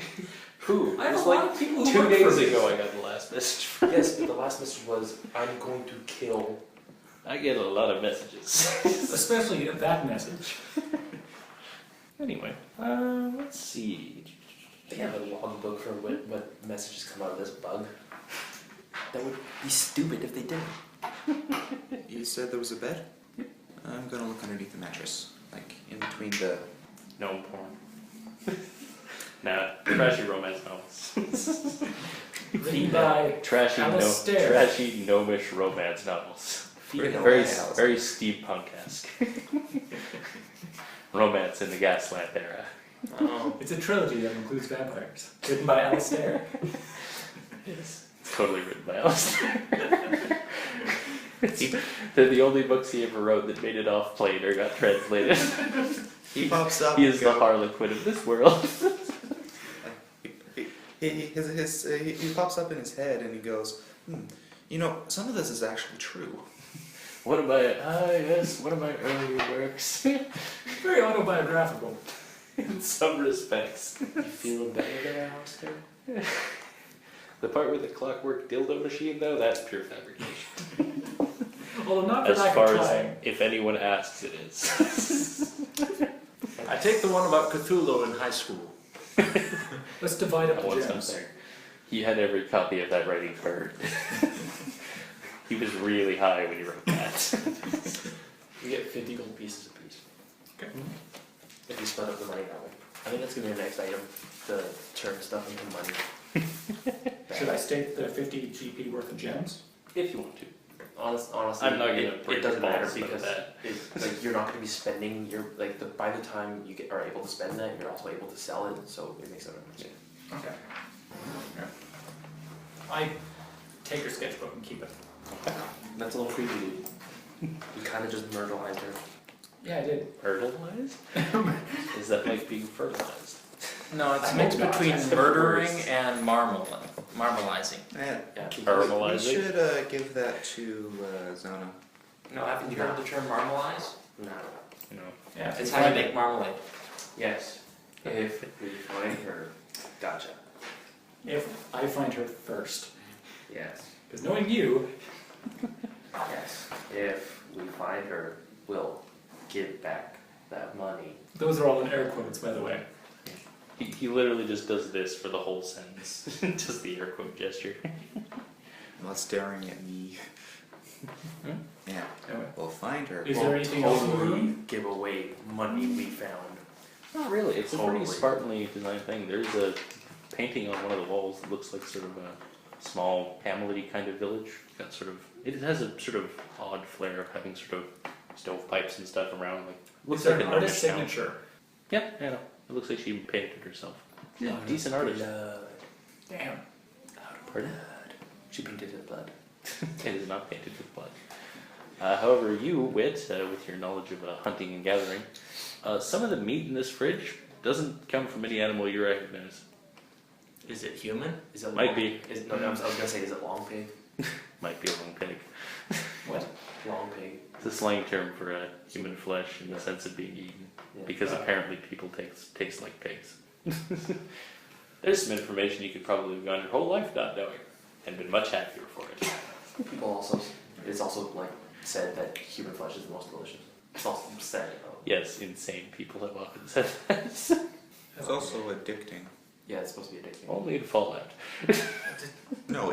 Who? I have It's a lot like of people who 2 work days for me. ago I got the last message from. Yes, but the last message was, I'm going to kill. I get a lot of messages. Especially that message. Anyway, let's see. They have a logbook for what messages come out of this bug. That would be stupid if they didn't. You said there was a bed? I'm gonna look underneath the mattress. Like, in between the... No porn. Nah, trashy romance novels. Written by Trashy, Alistair. trashy gnomish romance novels. Very Very, nice. very steampunk-esque. Romance in the Gaslamp era. Oh. It's a trilogy that includes vampires. Written by Alistair. It's totally written by Alistair. They're the only books he ever wrote that made it off plane or got translated. He pops up. He and is the goes- Harlequin of this world. He pops up in his head and he goes, you know, some of this is actually true. One of my one of my earlier works. Very autobiographical. In some respects. You feeling better there, Alistair? The part with the clockwork dildo machine, though, that's pure fabrication. Although not for As lack far of as trying. if anyone asks, it is. I take the one about Cthulhu in high school. Let's divide up I the want gems. some there. He had every copy of that writing bird. He was really high when he wrote that. You get 50 gold pieces apiece. Okay. If you split up the money that way. I think that's going to be our next item, to turn stuff into money. Should I state the 50 GP worth of gems? If you want to. Honestly, I'm not gonna it break doesn't balls matter about because that. like, you're not going to be spending your, by the time you are able to spend that, you're also able to sell it, so it makes no difference. Okay. Yeah. I take her sketchbook and keep it. That's a little creepy, dude. You kind of just murderized her. Yeah, I did. Fertilized? Is that like being fertilized? No, it's I mixed hope not. between That's the murdering worst. and marmalizing. Man, Yeah. we Caramelizing? should give that to Zona. No, haven't you heard the term marmalize? No. No. Yeah, It's how you make marmalade. Yes. If we find her. Gotcha. If I find her first. Yes. Because knowing you, Yes. If we find her, we'll give back that money. those are all in air quotes, by the way. He literally just does this for the whole sentence. Just the air quote gesture. Not staring at me. Yeah, Anyway. we'll find her. Is there anything else in the Totally room? give away money we found. Not really. It's a pretty Totally. Spartanly designed thing. There's a painting on one of the walls that looks like sort of a small Hamlet-y kind of village. Got sort of, it has a sort of odd flair of having sort of stovepipes and stuff around. Like looks Is there like an a artist Gnomish town. signature? Yeah, I know. It looks like she painted it herself. Yeah, decent artist. Damn. Pardon? She painted it blood. It is not painted with blood. However, you, Wit, with your knowledge of hunting and gathering, some of the meat in this fridge doesn't come from any animal you recognize. Is it human? Is it Might long, be. Is, no, I was gonna say, is it long pig? Might be a long pig. What? Long pig. It's a slang term for human flesh in the sense of being eaten, Yeah. because apparently people taste like pigs. There's some information you could probably have gone your whole life not knowing, and been much happier for it. People also, it's also like said that human flesh is the most delicious. It's also said. Yes, insane people have often said that. It's also addicting. Yeah, it's supposed to be addicting. Only in Fallout. No,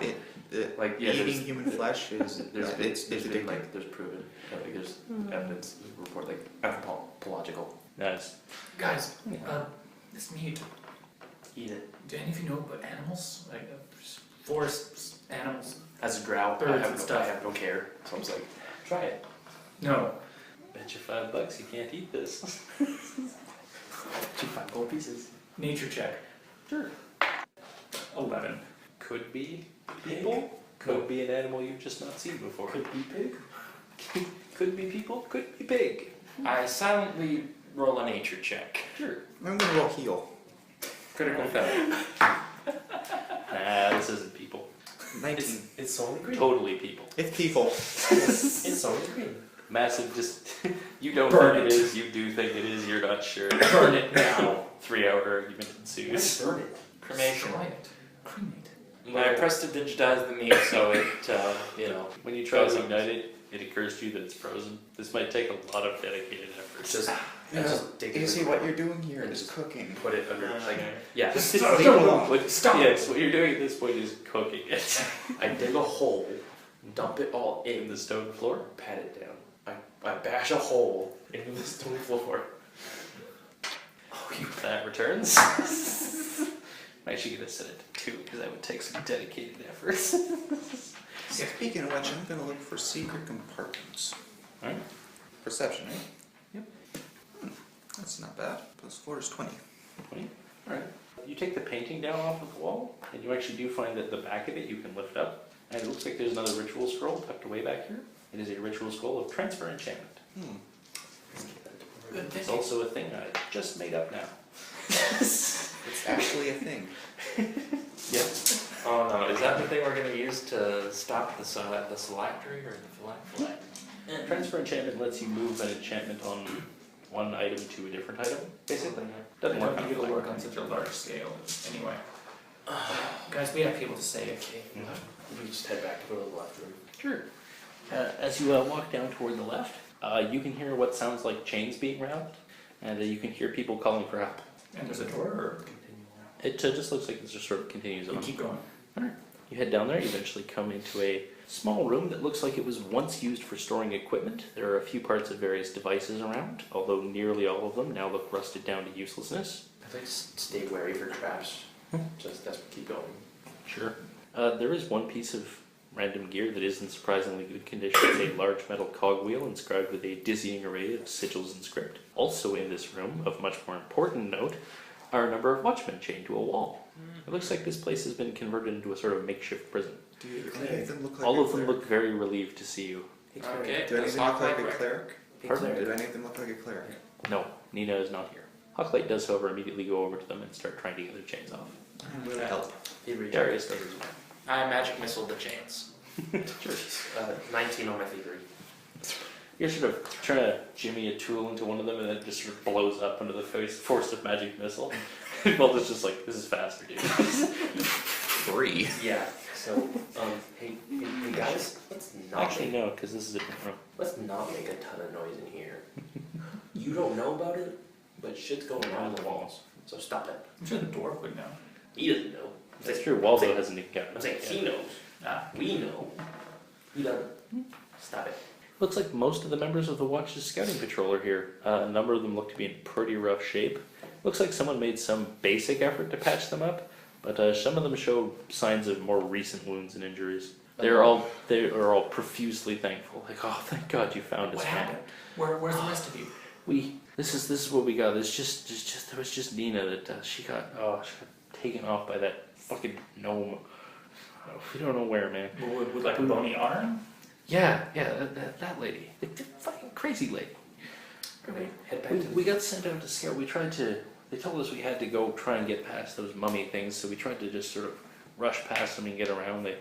Like, yeah, eating there's- human flesh is There's it's been addicting. like there's proven like there's evidence report like anthropological. Nice. Guys, Yeah. this meat. Eat it. Do any of you know about animals? Like forest animals? As a drought, Birds I and have stuff. no care. So I was like, try it. No. Bet you $5 you can't eat this. 5 gold pieces. Nature check. Sure. 11. Could be people. Could be an animal you've just not seen before. Could be pig. Could be people, could be pig. I silently roll a nature check. Sure. I'm gonna roll heal. Critical failure. Nah, this isn't people. 19. It's only green. Totally people. It's people. It's only green. Massive, just you don't Burn think it. it is, you do think it is, you're not sure. Burn it now. 3-hour argument ensues. Burn it. Cremation. Destroy it. Cremate it. I press to digitize the meat so it, you know, When you try to ignite it, it occurs to you that it's frozen. This might take a lot of dedicated effort. just, I just dig it. You see in, what you're doing here and is just cooking. put it under, like, yeah. Stop it. What- Stop. Yes, what you're doing at this point is cooking it. I dig a hole, dump it all In in, the stone floor. pat it down. I bash a hole into the stone floor. That returns. I'm actually going to set it to 2 because that would take some dedicated effort. Speaking of which, I'm gonna look for secret compartments. Alright. Perception, right? Yep. That's not bad. Plus 4 is 20. 20. Alright. You take the painting down off of the wall, and you actually do find that the back of it you can lift up. And it looks like there's another ritual scroll tucked away back here. It is a ritual scroll of transfer enchantment. Good It's thinking. also a thing I just made up now. It's actually a thing. Yep. Oh no, is that the thing we're gonna use to stop the phylactery or the phylactery? Transfer enchantment lets you move an enchantment on one item to a different item, basically. Doesn't I work don't on think it'll work on phylactery. such a large scale. Anyway. Guys, we have people to save. Okay, we just head back to the left room. Sure. As you walk down toward the left, you can hear what sounds like chains being rattled, and you can hear people calling for help. And there's a door, or It just looks like this just sort of continues we on. keep going? You head down there, you eventually come into a small room that looks like it was once used for storing equipment. There are a few parts of various devices around, although nearly all of them now look rusted down to uselessness. I'd like to stay wary for traps. Just that's keep going. Sure. There is one piece of random gear that is in surprisingly good condition. It's a large metal cogwheel inscribed with a dizzying array of sigils and script. Also in this room, of much more important note, are a number of watchmen chained to a wall. It looks like this place has been converted into a sort of makeshift prison. Do any of them look like All a of them cleric? look very relieved to see you. Okay, Do any of let's them look hawk like a like cleric? Pardon? Did any of them look like a cleric? No, Nina is not here. Hawklight does, however, immediately go over to them and start trying to get their chains off. I'm willing to help. Thievery Darius check. does as well. I magic missile the chains. Sure. 19 on my thievery. You're sort of trying to jimmy a tool into one of them and it just sort of blows up under the force of magic missile. Balder's just like, this is faster, dude. 3. Yeah. So, hey guys, let's not Actually, make, no, because this is a different room. let's not make a ton of noise in here. You don't know about it, but shit's going on in the walls. So stop it. I'm sure the dwarf would know. He doesn't know. That's true, Waldo hasn't even gotten I'm saying he knows. Ah, We know. He doesn't. Stop it. Looks like most of the members of the Watch's scouting patrol are here. A number of them look to be in pretty rough shape. Looks like someone made some basic effort to patch them up, but some of them show signs of more recent wounds and injuries. They are all profusely thankful. Like, oh, thank God you found us. what man." happened? Where's the rest of you? This is what we got. There was just Nina that she got taken off by that fucking gnome. We don't know where, man. With like a bony arm? Yeah, that lady, the fucking crazy lady. Okay, head back to the We got sent out to scout. They told us we had to go try and get past those mummy things, so we tried to just sort of rush past them and get around. They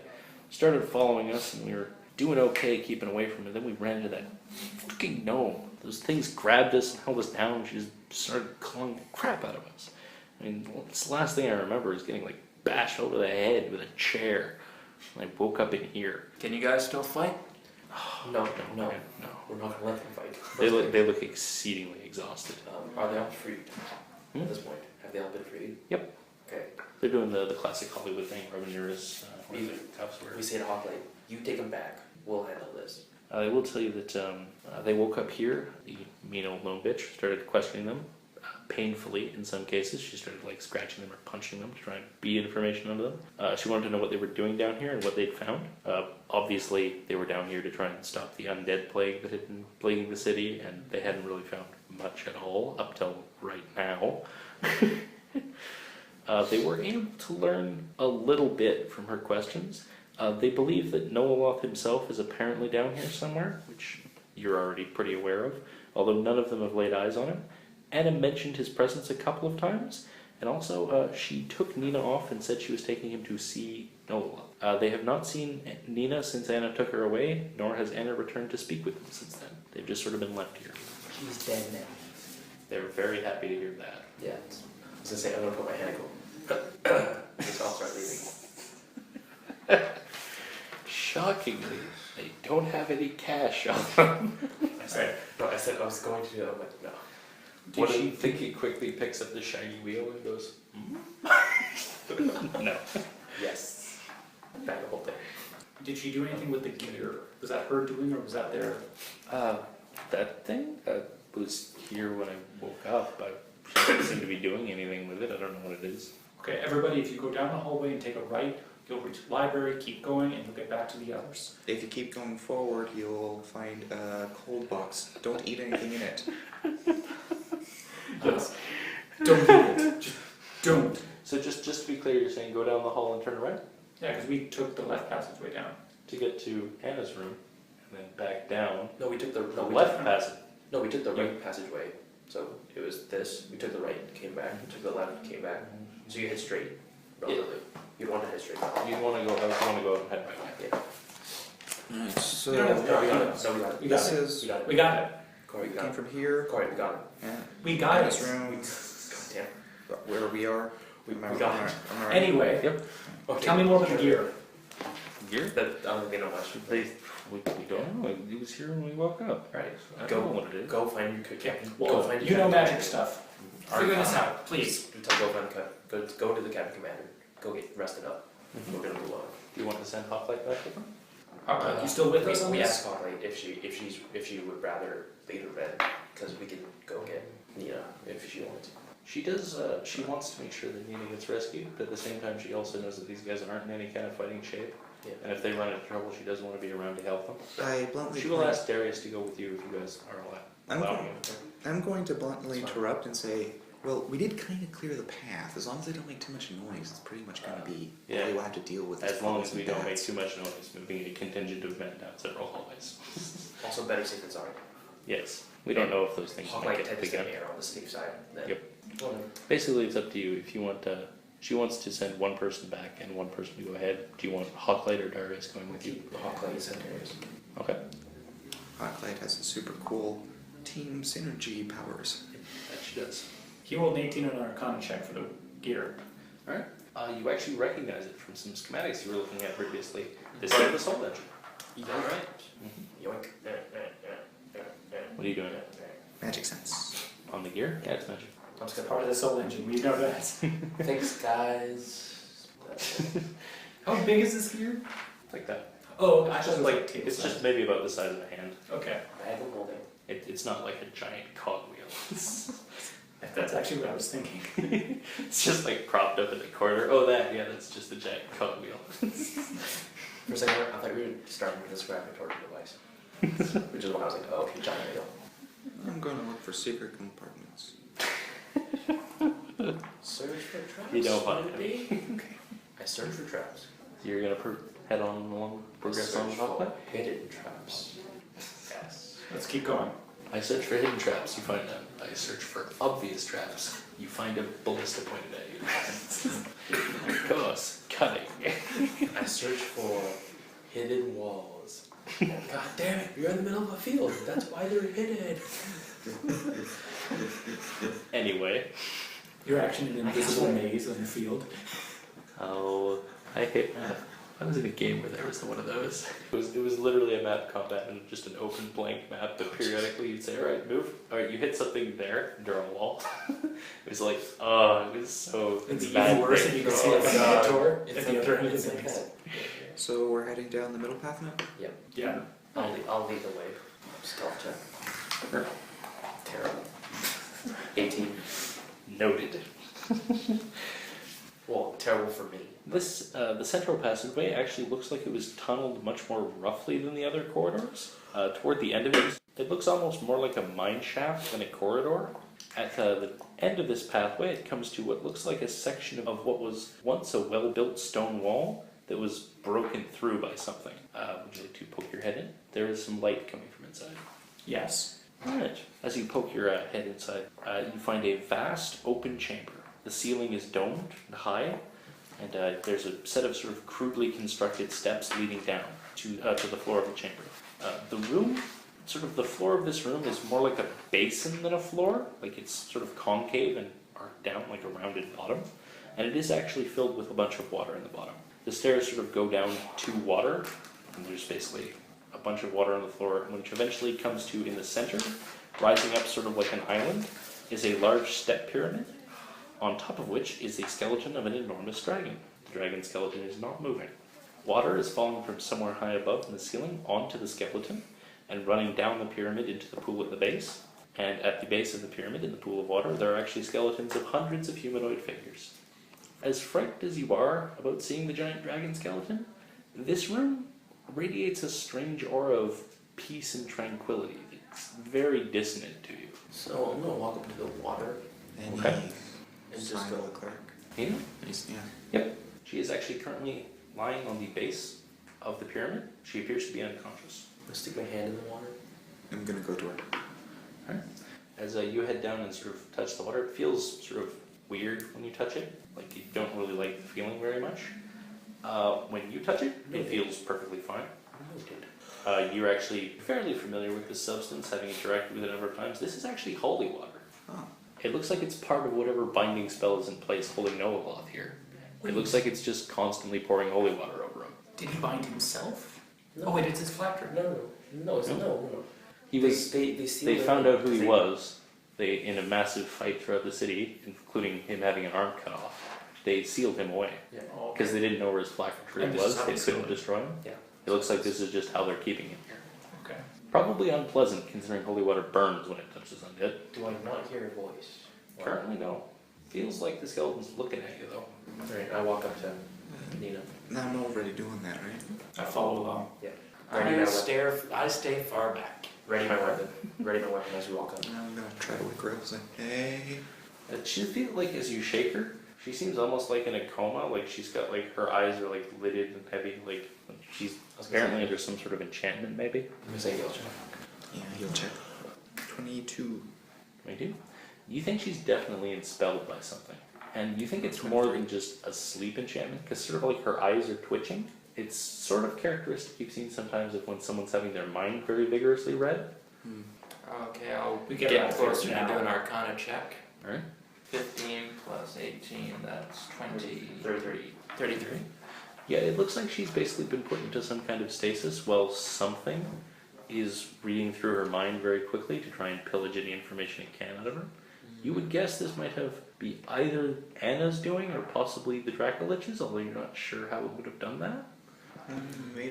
started following us, and we were doing okay keeping away from it. Then we ran into that fucking gnome. Those things grabbed us and held us down, and she just started clawing the crap out of us. I mean, it's the last thing I remember is getting like bashed over the head with a chair. And I woke up in here. Can you guys still fight? No. No. We're not gonna let them fight. They look exceedingly exhausted. Are they all freed Hmm? at this point? Have they all been freed? Yep. Okay. They're doing the classic Hollywood thing, rubbing your wrists, where We- the cuffs were. We say to Hawklight, you take them back. We'll handle this. They will tell you that they woke up here. The mean old gnome bitch started questioning them, painfully in some cases. She started like scratching them or punching them to try and beat information out of them. She wanted to know what they were doing down here and what they'd found. Obviously, they were down here to try and stop the undead plague that had been plaguing the city, and they hadn't really found much at all up till right now. They were able to learn a little bit from her questions. They believe that Nolaloth himself is apparently down here somewhere, which you're already pretty aware of, although none of them have laid eyes on him. Anna mentioned his presence a couple of times, and also she took Nina off and said she was taking him to see Nolaloth. They have not seen Nina since Anna took her away, nor has Anna returned to speak with them since then. They've just sort of been left here. She's dead now. They're very happy to hear that. Yeah. I was gonna say, I'm gonna put my hand and go. Just I'll start leaving. Shockingly, they don't have any cash on them. I said, no, I said I was going to do it. I'm like, no. What do you think? He quickly picks up the shiny wheel and goes, no. Yes. Back the whole thing. Did she do anything with the gear? Was that her doing, or was that their? That thing was here when I woke up, but she doesn't seem to be doing anything with it. I don't know what it is. Okay, everybody, if you go down the hallway and take a right, you'll reach the library, keep going, and you'll get back to the others. If you keep going forward, you'll find a cold box. Don't eat anything in it. Yes. Don't do it. Just don't. So just to be clear, you're saying go down the hall and turn right Yeah, because we took the left passageway down. to get to Anna's room, and then back down. No, we took the Left passage. No, we took the right passageway. So it was this. We took the right, came back. Took the left, came back. So you hit straight. Relatively. You want to hit straight. You want to go out and head right. Yeah. Alright, so You don't have to- No, we got it. No, we got it. We got this it. is We got it. We got it. Corey, we came got it. from here. Corey, we got it. And We got this it. room, God damn. where we are. We Am I- got am I- it. am I right? Anyway, Yep. Okay. tell me more about the gear. Gear? That, I don't think they know much. We don't know. It was here when we woke up. Right. I Go. don't know what it is. Go find your cook. Okay, Go well, find your you know cabin magic commander. stuff. Figure this out, please. Go find the go to the cabin commander. Go get rested up. We're gonna move on. Do you want to send Hoplite back with them? Alright, you still with us on We this? asked Spotlight if she would rather lead her bed because we could go get Nina if she wanted to. She does. She wants to make sure that Nina gets rescued, but at the same time, she also knows that these guys aren't in any kind of fighting shape. Yeah. And if they run into trouble, she doesn't want to be around to help them. I bluntly She will point- ask Darius to go with you if you guys are I'm allowing going- him. I'm going to bluntly That's fine. interrupt and say, well, we did kind of clear the path. As long as they don't make too much noise, it's pretty much going to be yeah. they will have to deal with. As long as we don't make bats. too much noise, moving a contingent of men down several hallways. Also, better safe than sorry. Yes, we don't know if those things might Hawkeye get tends to begun. stay on the safe side. Then. Yep. Whatever. Basically, it's up to you. If you want, she wants to send one person back and one person to go ahead. Do you want Hawklight or Darius going with you? Hawkeye is secretaries. Okay, Hotlight has some super cool team synergy powers. that she does. He rolled an 18 on an Arcana check for the gear. All right. You actually recognize it from some schematics you were looking at previously. This is the Soul Engine. All right. Yoink. What are you doing Magic sense. on the gear? Yeah, it's magic. I'm just Part gonna. of the soul engine, we know that. Thanks, guys. How big is this gear? Like that. Oh, It's I just thought it was like like table it's size. just maybe about the size of a hand. Okay, Bag of holding. It's not like a giant cogwheel. that's actually what I was thinking. It's just like propped up in the corner. Oh, that's just a giant cogwheel. For a second, I thought we were starting with this graphic torture device. Which is when I was like, oh, okay, giant wheel. I'm going to look for secret compartments. Search for traps. You don't Would find it be? I search for traps. So you're gonna head on along, progress on Search the Hawklight? for hidden traps. Yes. Let's keep going. I search for hidden traps, you find none. I search for obvious traps, you find a ballista pointed at you. Of course, cutting. I search for hidden walls. God damn it, you're in the middle of a field. That's why they're hidden. Anyway, You're actually in an invisible maze on the field. oh, I hate map. I was in a game where there was one of those. It was literally a map combat and just an open blank map, but periodically you'd say, alright, move. Alright, you hit something there, and draw a wall. It was like, oh, it was so It's even bad worse thing. if you can see like a God. mentor It's at the like other end of it's the like maze. that. So we're heading down the middle path now? Yeah. I'll lead the way. Stealth check. Terrible. 18. Noted. Well, terrible for me. This, the central passageway actually looks like it was tunneled much more roughly than the other corridors. Toward the end of it, it looks almost more like a mine shaft than a corridor. At the end of this pathway, it comes to what looks like a section of what was once a well-built stone wall that was broken through by something. Would you like to poke your head in? There is some light coming from inside. Yes. Alright. As you poke your head inside, you find a vast open chamber. The ceiling is domed and high, and there's a set of sort of crudely constructed steps leading down to the floor of the chamber. The room, sort of the floor of this room is more like a basin than a floor, like it's sort of concave and arced down like a rounded bottom, and it is actually filled with a bunch of water in the bottom. The stairs sort of go down to water, and there's basically a bunch of water on the floor, which eventually comes to, in the center, rising up sort of like an island, is a large step pyramid, on top of which is the skeleton of an enormous dragon. The dragon skeleton is not moving. Water is falling from somewhere high above in the ceiling onto the skeleton and running down the pyramid into the pool at the base. And at the base of the pyramid, in the pool of water, there are actually skeletons of hundreds of humanoid figures. As frightened as you are about seeing the giant dragon skeleton, this room radiates a strange aura of peace and tranquility. It's very dissonant to you. So I'm gonna walk up to the water And Okay. and sign just to go. the clerk. Yeah? Yeah. Yep. She is actually currently lying on the base of the pyramid. She appears to be unconscious. I'm gonna stick my hand in the water. I'm gonna go to her. Alright. As you head down and sort of touch the water, it feels sort of weird when you touch it. Like you don't really like the feeling very much. When you touch it, it feels perfectly fine. You're actually fairly familiar with this substance, having interacted with it a number of times. This is actually holy water. Oh. It looks like it's part of whatever binding spell is in place holding Nolaloth here. It looks like it's just constantly pouring holy water over him. Did he bind himself? No. Oh wait, it's his flapper. No, it's no. He was. They They found out who he was. They, in a massive fight throughout the city, including him having an arm cut off, they sealed him away Yeah. Oh, because they didn't know where his flapper And this was. is how They they couldn't sealed it. destroy him. Yeah. It looks like this is just how they're keeping him here. Okay. Probably unpleasant, considering holy water burns when it touches undead. Do I not hear a voice? Currently, no. Feels like the skeleton's looking at you, though. Alright, I walk up to Nina. Now I'm already doing that, right? I follow along. Yeah. Ready my weapon. I stay far back. Ready my weapon. Ready my weapon as we walk up. Now I'm gonna try to wake her up and say, hey. She feels like as you shake her, she seems almost like in a coma. Like she's got like her eyes are like lidded and heavy. Like she's apparently under some sort of enchantment, maybe. I'm gonna say heal check. Yeah, he'll check. 22. Maybe. You think she's definitely enspelled by something, and you think it's more than just a sleep enchantment, because sort of like her eyes are twitching. It's sort of characteristic you've seen sometimes of when someone's having their mind very vigorously read. Okay, I'll We get, get out of closer here to now. do an Arcana check. Alright. 15 plus 18, that's 20. 33. 33. Yeah, it looks like she's basically been put into some kind of stasis while something is reading through her mind very quickly to try and pillage any information it can out of her. You would guess this might be either Anna's doing or possibly the Dracolich's, although you're not sure how it would have done that,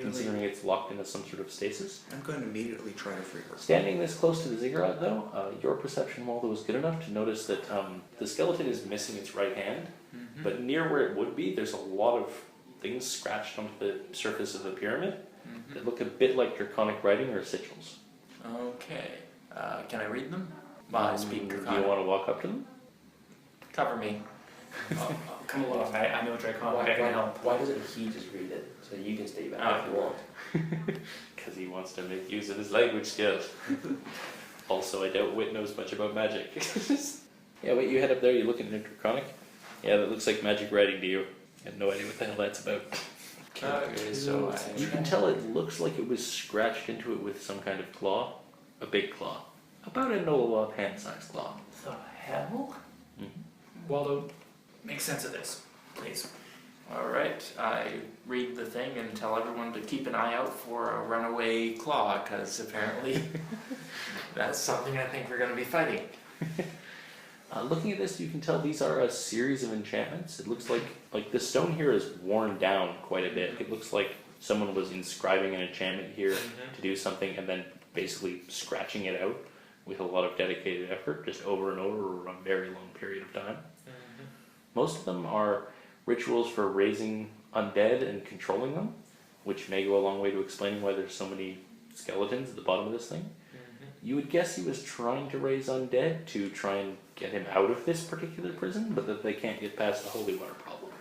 considering it's locked into some sort of stasis. I'm going to immediately try to free her. Standing this close to the ziggurat, though, your perception, Waldo, was good enough to notice that the skeleton is missing its right hand, but near where it would be, there's a lot of things scratched onto the surface of the pyramid that look a bit like draconic writing or sigils. Okay. Can I read them? I speak Do you Draconic. want to walk up to them? Cover me. Come along, I know Draconic, I can help. Why doesn't he just read it so you can stay back if you want? Because he wants to make use of his language skills. Also, I doubt Whit knows much about magic. Yeah, wait, you head up there, you look at an draconic. Yeah, that looks like magic writing to you. I have no idea what the hell that's about. Okay, so You can tell it looks like it was scratched into it with some kind of claw. A big claw. About a Nolaloth hand-sized claw. The hell? Waldo, make sense of this, please. Alright, I read the thing and tell everyone to keep an eye out for a runaway claw, because apparently that's something I think we're going to be fighting. Looking at this, you can tell these are a series of enchantments. It looks like the stone here is worn down quite a bit. It looks like someone was inscribing an enchantment here to do something and then basically scratching it out with a lot of dedicated effort, just over and over over a very long period of time. Most of them are rituals for raising undead and controlling them, which may go a long way to explaining why there's so many skeletons at the bottom of this thing. You would guess he was trying to raise undead to try and get him out of this particular prison, but that they can't get past the holy water problem.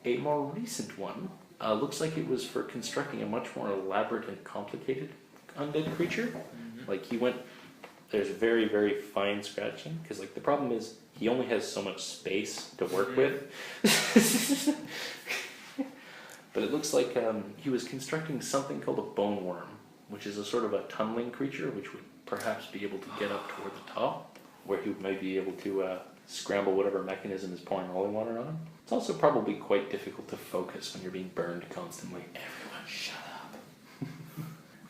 A more recent one looks like it was for constructing a much more elaborate and complicated undead creature, Like he went, there's very, very fine scratching, because like the problem is he only has so much space to work with. But it looks like he was constructing something called a bone worm, which is a sort of a tunneling creature, which would perhaps be able to get up toward the top, where he might be able to scramble whatever mechanism is pouring holy water on him. It's also probably quite difficult to focus when you're being burned constantly. Everyone shut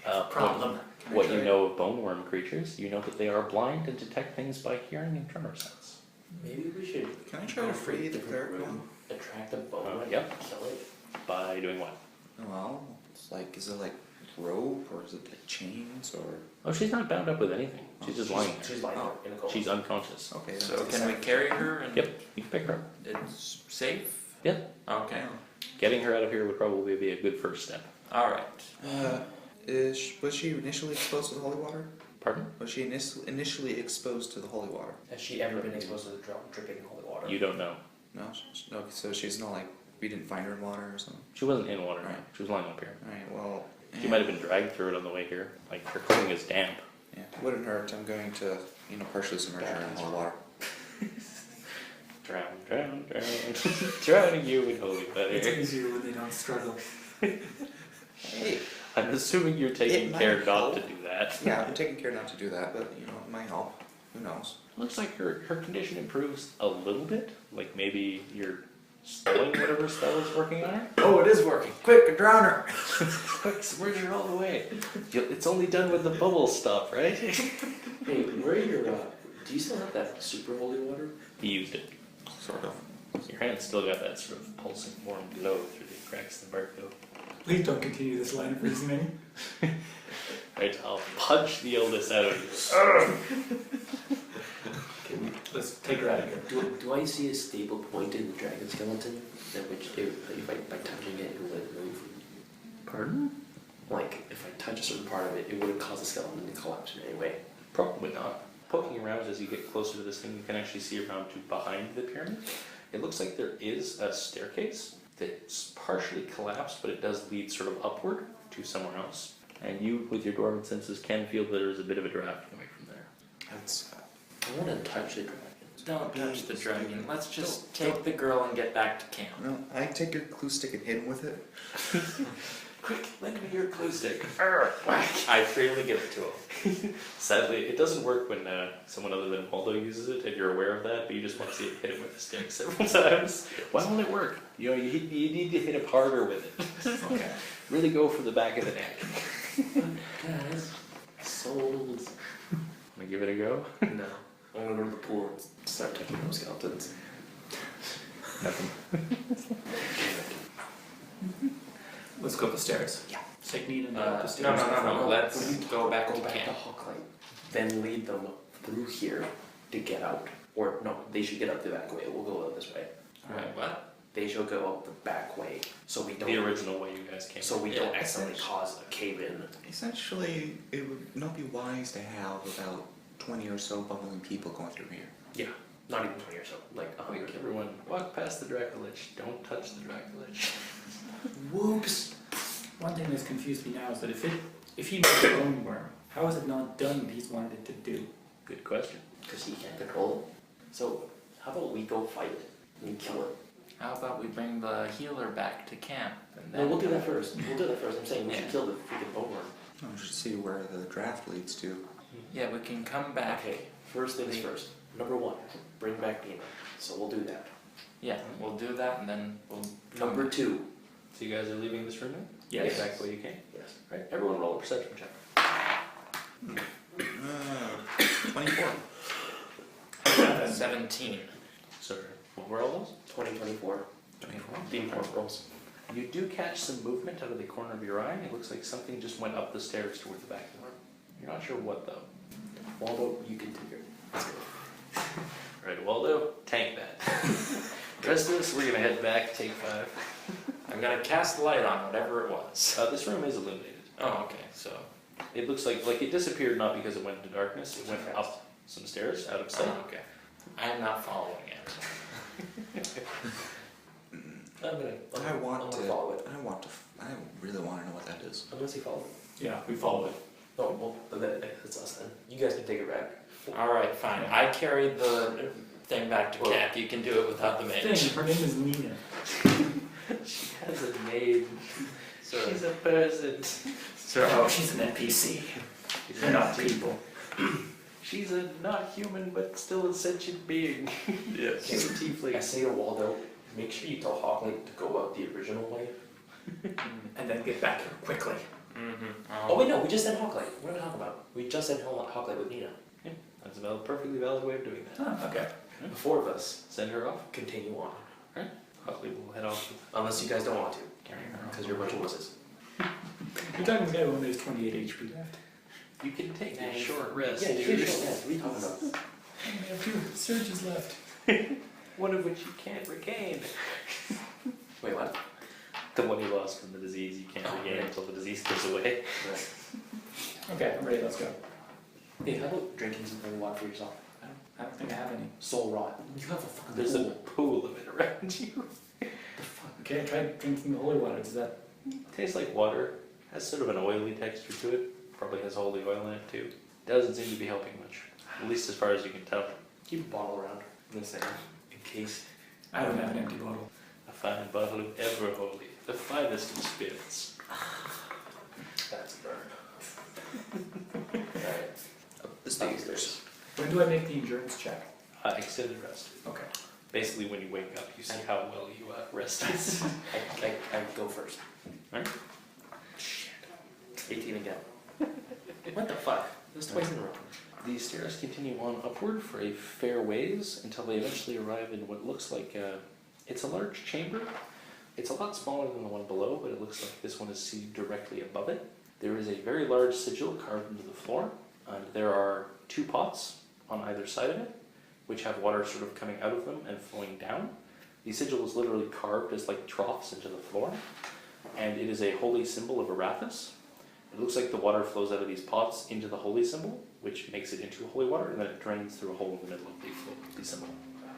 up. Problem. What you know of bone worm creatures, you know that they are blind and detect things by hearing and tremor sense. Maybe we should. Can I try to free the cleric one? Attract a bone and Yep. kill it. By doing what? Well, it's like, is it like rope or is it like chains or? Oh, she's not bound up with anything. She's just lying there. She's lying there in a coma. She's unconscious. Okay. So that's can we carry her and Yep, you can pick her up. it's safe? Yep. Okay. Getting her out of here would probably be a good first step. Alright. Was she initially exposed to the holy water? Pardon? Was she initially exposed to the holy water? Has she ever been exposed to the dripping holy water? You don't know. No. Okay, so she's not like we didn't find her in water or something. She wasn't in water. Right. She was lying up here. All right. Well. She might have been dragged through it on the way here. Like her clothing is damp. Yeah. Wouldn't hurt. I'm going to partially submerge her in holy water. Drown, drown, drown. Drowning you in holy It's water. easier when they don't struggle. Hey. I'm assuming you're taking It might care not help. to do that. Yeah, I'm taking care not to do that, but it might help. Who knows? Looks like her condition improves a little bit. Like maybe you're stalling whatever spell is working on her. Oh, it is working. Quick, drown her. Quick, submerge her all the way. It's only done when the bubbles stop, right? Hey, where are your, do you still have that super holy water? He used it. Sort of. Your hand's still got that sort of pulsing warm glow through the cracks in the barcode. Please don't continue this line of reasoning. Right, I'll punch the illness out of you. Let's take her out of here. Do I see a stable point in the dragon skeleton that which if by touching it, it will let it move? Pardon? Like, if I touch a certain part of it, it wouldn't cause the skeleton to collapse in any way. Probably not. Poking around as you get closer to this thing, you can actually see around to behind the pyramid. It looks like there is a staircase that's partially collapsed, but it does lead sort of upward to somewhere else. And you, with your dwarven senses, can feel that there's a bit of a draft coming from there. That's. I want to touch the dragon. Don't touch the dragon. Let's just take the girl and get back to camp. No, I take your clue stick and hit him with it. Quick, lend me your clue stick. Whack. I freely give it to him. Sadly, it doesn't work when someone other than Waldo uses it, and you're aware of that, but you just want to see it hit him with a stick several times. Why won't it work? You need to hit him harder with it. Okay. Really go for the back of the neck. Guys, souls. Wanna give it a go? No. I'm gonna go to the pool and start touching those skeletons. Nothing. Let's go up the stairs. Yeah. Take me and No, up the stairs. no. Let's go back Go to back to camp. Hawklight. Then lead them through here to get out. Or no, they should get out the back way. We'll go out this way. Wait, what? They shall go out the back way, so we don't. The original way you guys came. So we Yeah, don't accidentally cause a cave in. Essentially, it would not be wise to have about 20 or so bubbling people going through here. Yeah. Not even 20 or so. Like Quick, 100. everyone, walk past the Dracolich. Don't touch the Dracolich. Whoops. One thing that's confused me now is that if he made a bone worm, how has it not done what he's wanted it to do? Good question. Because he can't control it. So how about we go fight it and kill it? How about we bring the healer back to camp? And No, we'll do that first. We'll do that first. I'm saying we should Yeah. kill the freaking bone worm. I should see where the draft leads to. Yeah, we can come back. Okay, first things first. Number 1, bring back Nina. So we'll do that. Yeah, we'll do that and then we'll come Number 2. So you guys are leaving this room now? Yes. Back the way you came? Yes. Right, everyone roll a perception check. 24. 17. Sorry, what were all those? 2024. 24. The important rolls. You do catch some movement out of the corner of your eye. It looks like something just went up the stairs towards the back of the room. You're not sure what though. Waldo, you can take it. Let's go. Right, Waldo, tank that. The rest of us, we're gonna head back, take 5. I'm gonna cast light on whatever it was. This room is illuminated. Oh, okay, so. It looks like it disappeared not because it went into darkness, it went up some stairs out of sight. Oh, okay. I am not following it. I'm gonna I want to. follow it. I really want to know what that is. I'm gonna say follow it. Yeah, we follow it. Oh, well, that's us then. You guys can take it back. Alright, fine. I carried the thing back to camp. You can do it without the Thing, mage. her name is Nina. She has a name. So, She's a person. Oh, she's an NPC. They're not people. She's a not human but still a sentient being. Yes. She's a I tiefling. say to Waldo, make sure you tell Hawkley to go out the original way. And then get back here quickly. Mm-hmm. Oh wait, no, we just said Hawkley. What are we talking about? We just said Hawkley with Nina. That's a perfectly valid way of doing that. Oh, okay. The four of us Send her off. continue on. Hopefully we'll head off with Unless you guys don't want to, carrying her off. because you're a bunch of wusses. You're talking to the guy who only has 28 HP left. You can take a Nice. short rest, Yeah, you dude. can show that. What are you talking about? I only have 2 surges left. One of which you can't regain. Wait, what? The one you lost from the disease you can't regain right. until the disease goes away. Right. Okay, I'm ready, let's go. Hey, how about drinking some holy water for yourself? I don't think I have any. Soul rot. You have a fucking There's a pool. pool of it around you. Okay, I tried drinking the holy water. Does that... Tastes like water. Has sort of an oily texture to it. Probably has holy oil in it too. Doesn't seem to be helping much. At least as far as you can tell. Keep a bottle around. I'm gonna say, in case. I don't have an empty bottle. A fine bottle of ever holy. The finest of spirits. That's a burn. Alright. Up the stairs. When do I make the endurance check? Extended rest. Okay. Basically when you wake up you see how well you rested. I go first. Alright. Shit. 18 again. What the fuck? That's twice in a row. The stairs continue on upward for a fair ways until they eventually arrive in what looks like it's a large chamber. It's a lot smaller than the one below, but it looks like this one is seated directly above it. There is a very large sigil carved into the floor, and there are 2 pots on either side of it, which have water sort of coming out of them and flowing down. The sigil is literally carved as like troughs into the floor, and it is a holy symbol of Arathis. It looks like the water flows out of these pots into the holy symbol, which makes it into holy water, and then it drains through a hole in the middle of the symbol.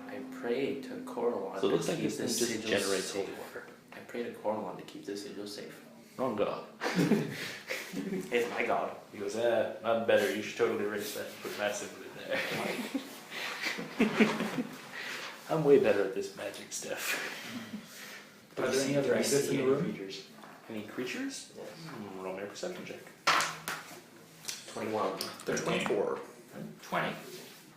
I pray to Coralon So it looks to like keep this thing this just sigil generates safe. holy water. I pray to Coralon to keep this sigil safe. Wrong god. It's my god. He goes, not better, you should totally erase that and put massive in there. I'm way better at this magic stuff. Are there any other exits in the room? Creatures? Any creatures? Yes. Roll me a perception check. 21. 24. 20.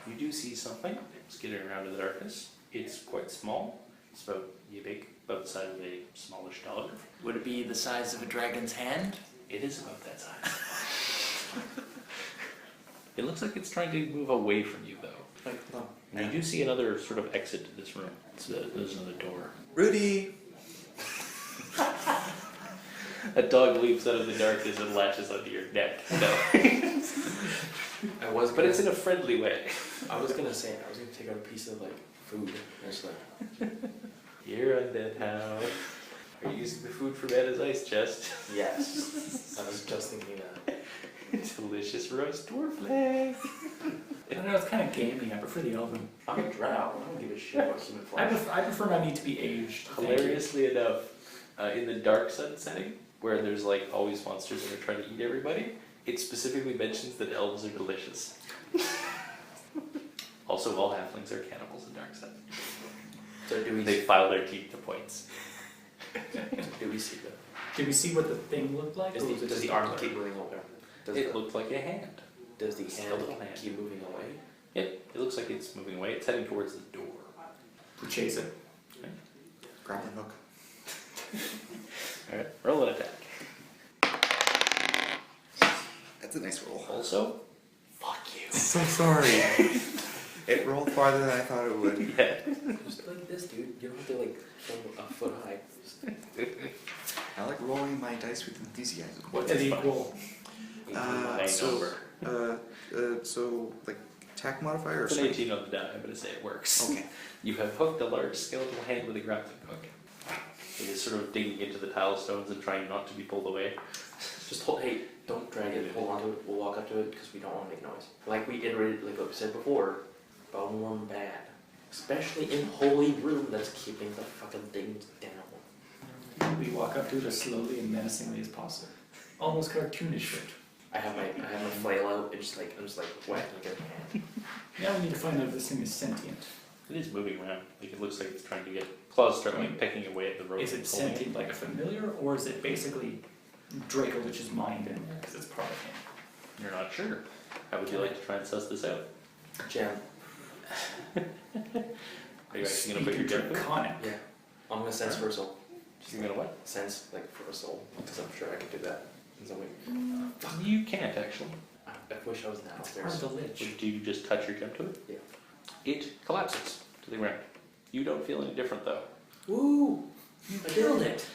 You do see something skittering around in the darkness. It's quite small. It's about yay big, about the size of a smallish dog. Would it be the size of a dragon's hand? It is about that size. It looks like it's trying to move away from you, though. Like, no. And you do see another sort of exit to this room. There's another door. Rudy! A dog leaps out of the darkness and latches onto your neck. No. I was But gonna, it's in a friendly way. I was gonna say, I was gonna take out a piece of like food. Just like, You're undead how? Are you using the food from Anna's ice chest? yes. I was just thinking that. Delicious roast dwarf leg. I don't know, it's kind of gamey. I prefer the elven. I'm a drow. I don't give a shit about human I flesh. prefer my meat to be aged. Thank you. Hilariously enough, in the dark sun setting, where there's like always monsters that are trying to eat everybody, it specifically mentions that elves are delicious. Also, all halflings are cannibals in dark sun. So They file their teeth to points. do we see that? Did we see what the thing looked like? or was it Does just the a arm blur? keep moving over? Does It the, looked like a hand. does the It's a hand little hand. keep moving away? It looks like it's moving away. It's heading towards the door. We chase it. Grappling hook. Alright, roll an attack. That's a nice roll. Also, fuck you. So sorry. It rolled farther than I thought it would. Yeah. Just like this, dude. You don't have to like from a foot high. I like rolling my dice with enthusiasm. What's it equal? Nine so, over. so like attack modifier or It's an strength? 18 on the die, but I say it works. Okay. You have hooked a large skeletal hand with a grappling hook. It is sort of digging into the tile stones and trying not to be pulled away. Just hold. Hey, don't drag it. Hold on to it. We'll walk up to it because we don't want to make noise. Like we iterated, like we said before, bone worm bad, especially in holy room that's keeping the fucking things down. We walk up to it as slowly and menacingly as possible. Almost cartoonish it. I have my flail out and just like I'm just like whacking it in my hand. Now we need to find out if this thing is sentient. It is moving around. Like it looks like it's trying to get claws start like pecking away at the rope. Is it and pulling sentient like a familiar, or is it basically Dracolich's mind in there because it's part of him? You're not sure. How would you like to try and suss this out? Gem. Are you actually going to put your gem through? Draconic. Yeah. I'm gonna sense for a soul. You're going to what? Sense like for a soul because I'm sure I could do that in some way. You can't actually. I wish I was Part downstairs. of the lich. Do you just touch your gem to it? Yeah. It collapses to the ground. You don't feel any different though. Woo! You killed it.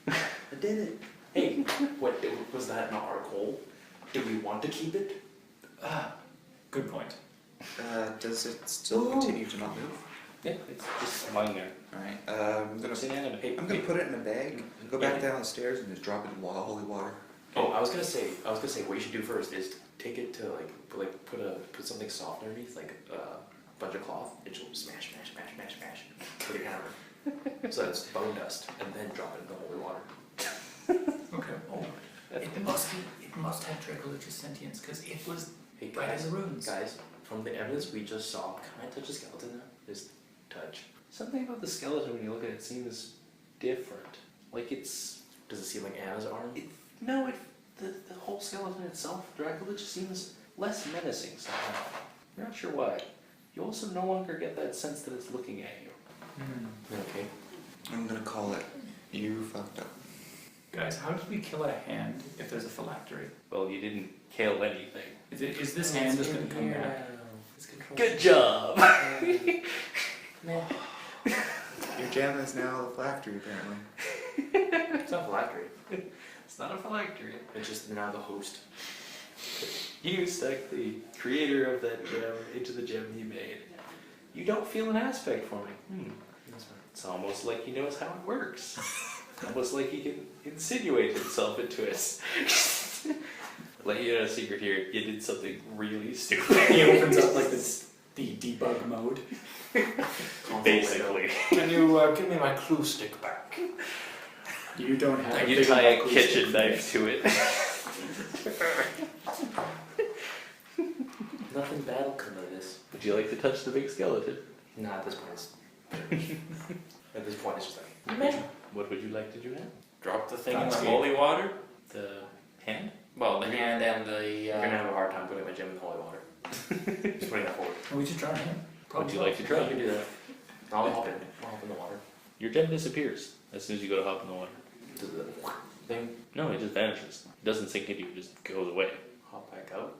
I did it. Hey, what was that not our goal? Do we want to keep it? Good point. Does it still continue to not move? Yeah, it's just lying there. Alright, I'm It's gonna inanimate. put it in a bag, go back down the stairs and just drop it in holy water. Oh, I was gonna say what you should do first is take it to put something soft underneath, like a bunch of cloth, and just smash with your hammer. So it's bone dust, and then drop it in the holy water. Okay. Oh, it must have Dracolich's sentience because it was Hey right guys, in the runes. guys, from the evidence we just saw, can I touch a skeleton now? Just touch. Something about the skeleton when you look at it seems different. Like it's Does it seem like Anna's arm? the whole skeleton itself, Dracolich seems less menacing somehow. You're not sure why. You also no longer get that sense that it's looking at you. Okay. I'm gonna call it. You fucked up. Guys, how did we kill a hand if there's a phylactery? Well, you didn't kill anything. Is this hand just going to come back? Good job! Your gem is now the phylactery, apparently. It's not phylactery. It's not a phylactery. It's just now the host. You stuck the creator of that gem into the gem he made. You don't feel an aspect for me. That's fine. It's almost like he knows how it works. Almost like he can insinuate himself into it. Let you know a secret here. You did something really stupid. He opens up like this, the debug mode. Basically. Can you give me my clue stick back? You don't have. You big tie a enough kitchen glue knife to it. Nothing bad will come of this. Would you like to touch the big skeleton? Nah, at this point it's at this point it's just like meh. What would you like to do now? Drop the thing in the Landscape. holy water? The hand? Well, the hand and the. You're gonna have a hard time putting my gem in the holy water. Just putting that forward. We should drown him. Would you like to You try? can do that. I'll hop in. I'll hop in the water. Your gem disappears as soon as you go to hop in the water. Does the thing No, it just vanishes. It doesn't sink into you, it just goes away. hop back out?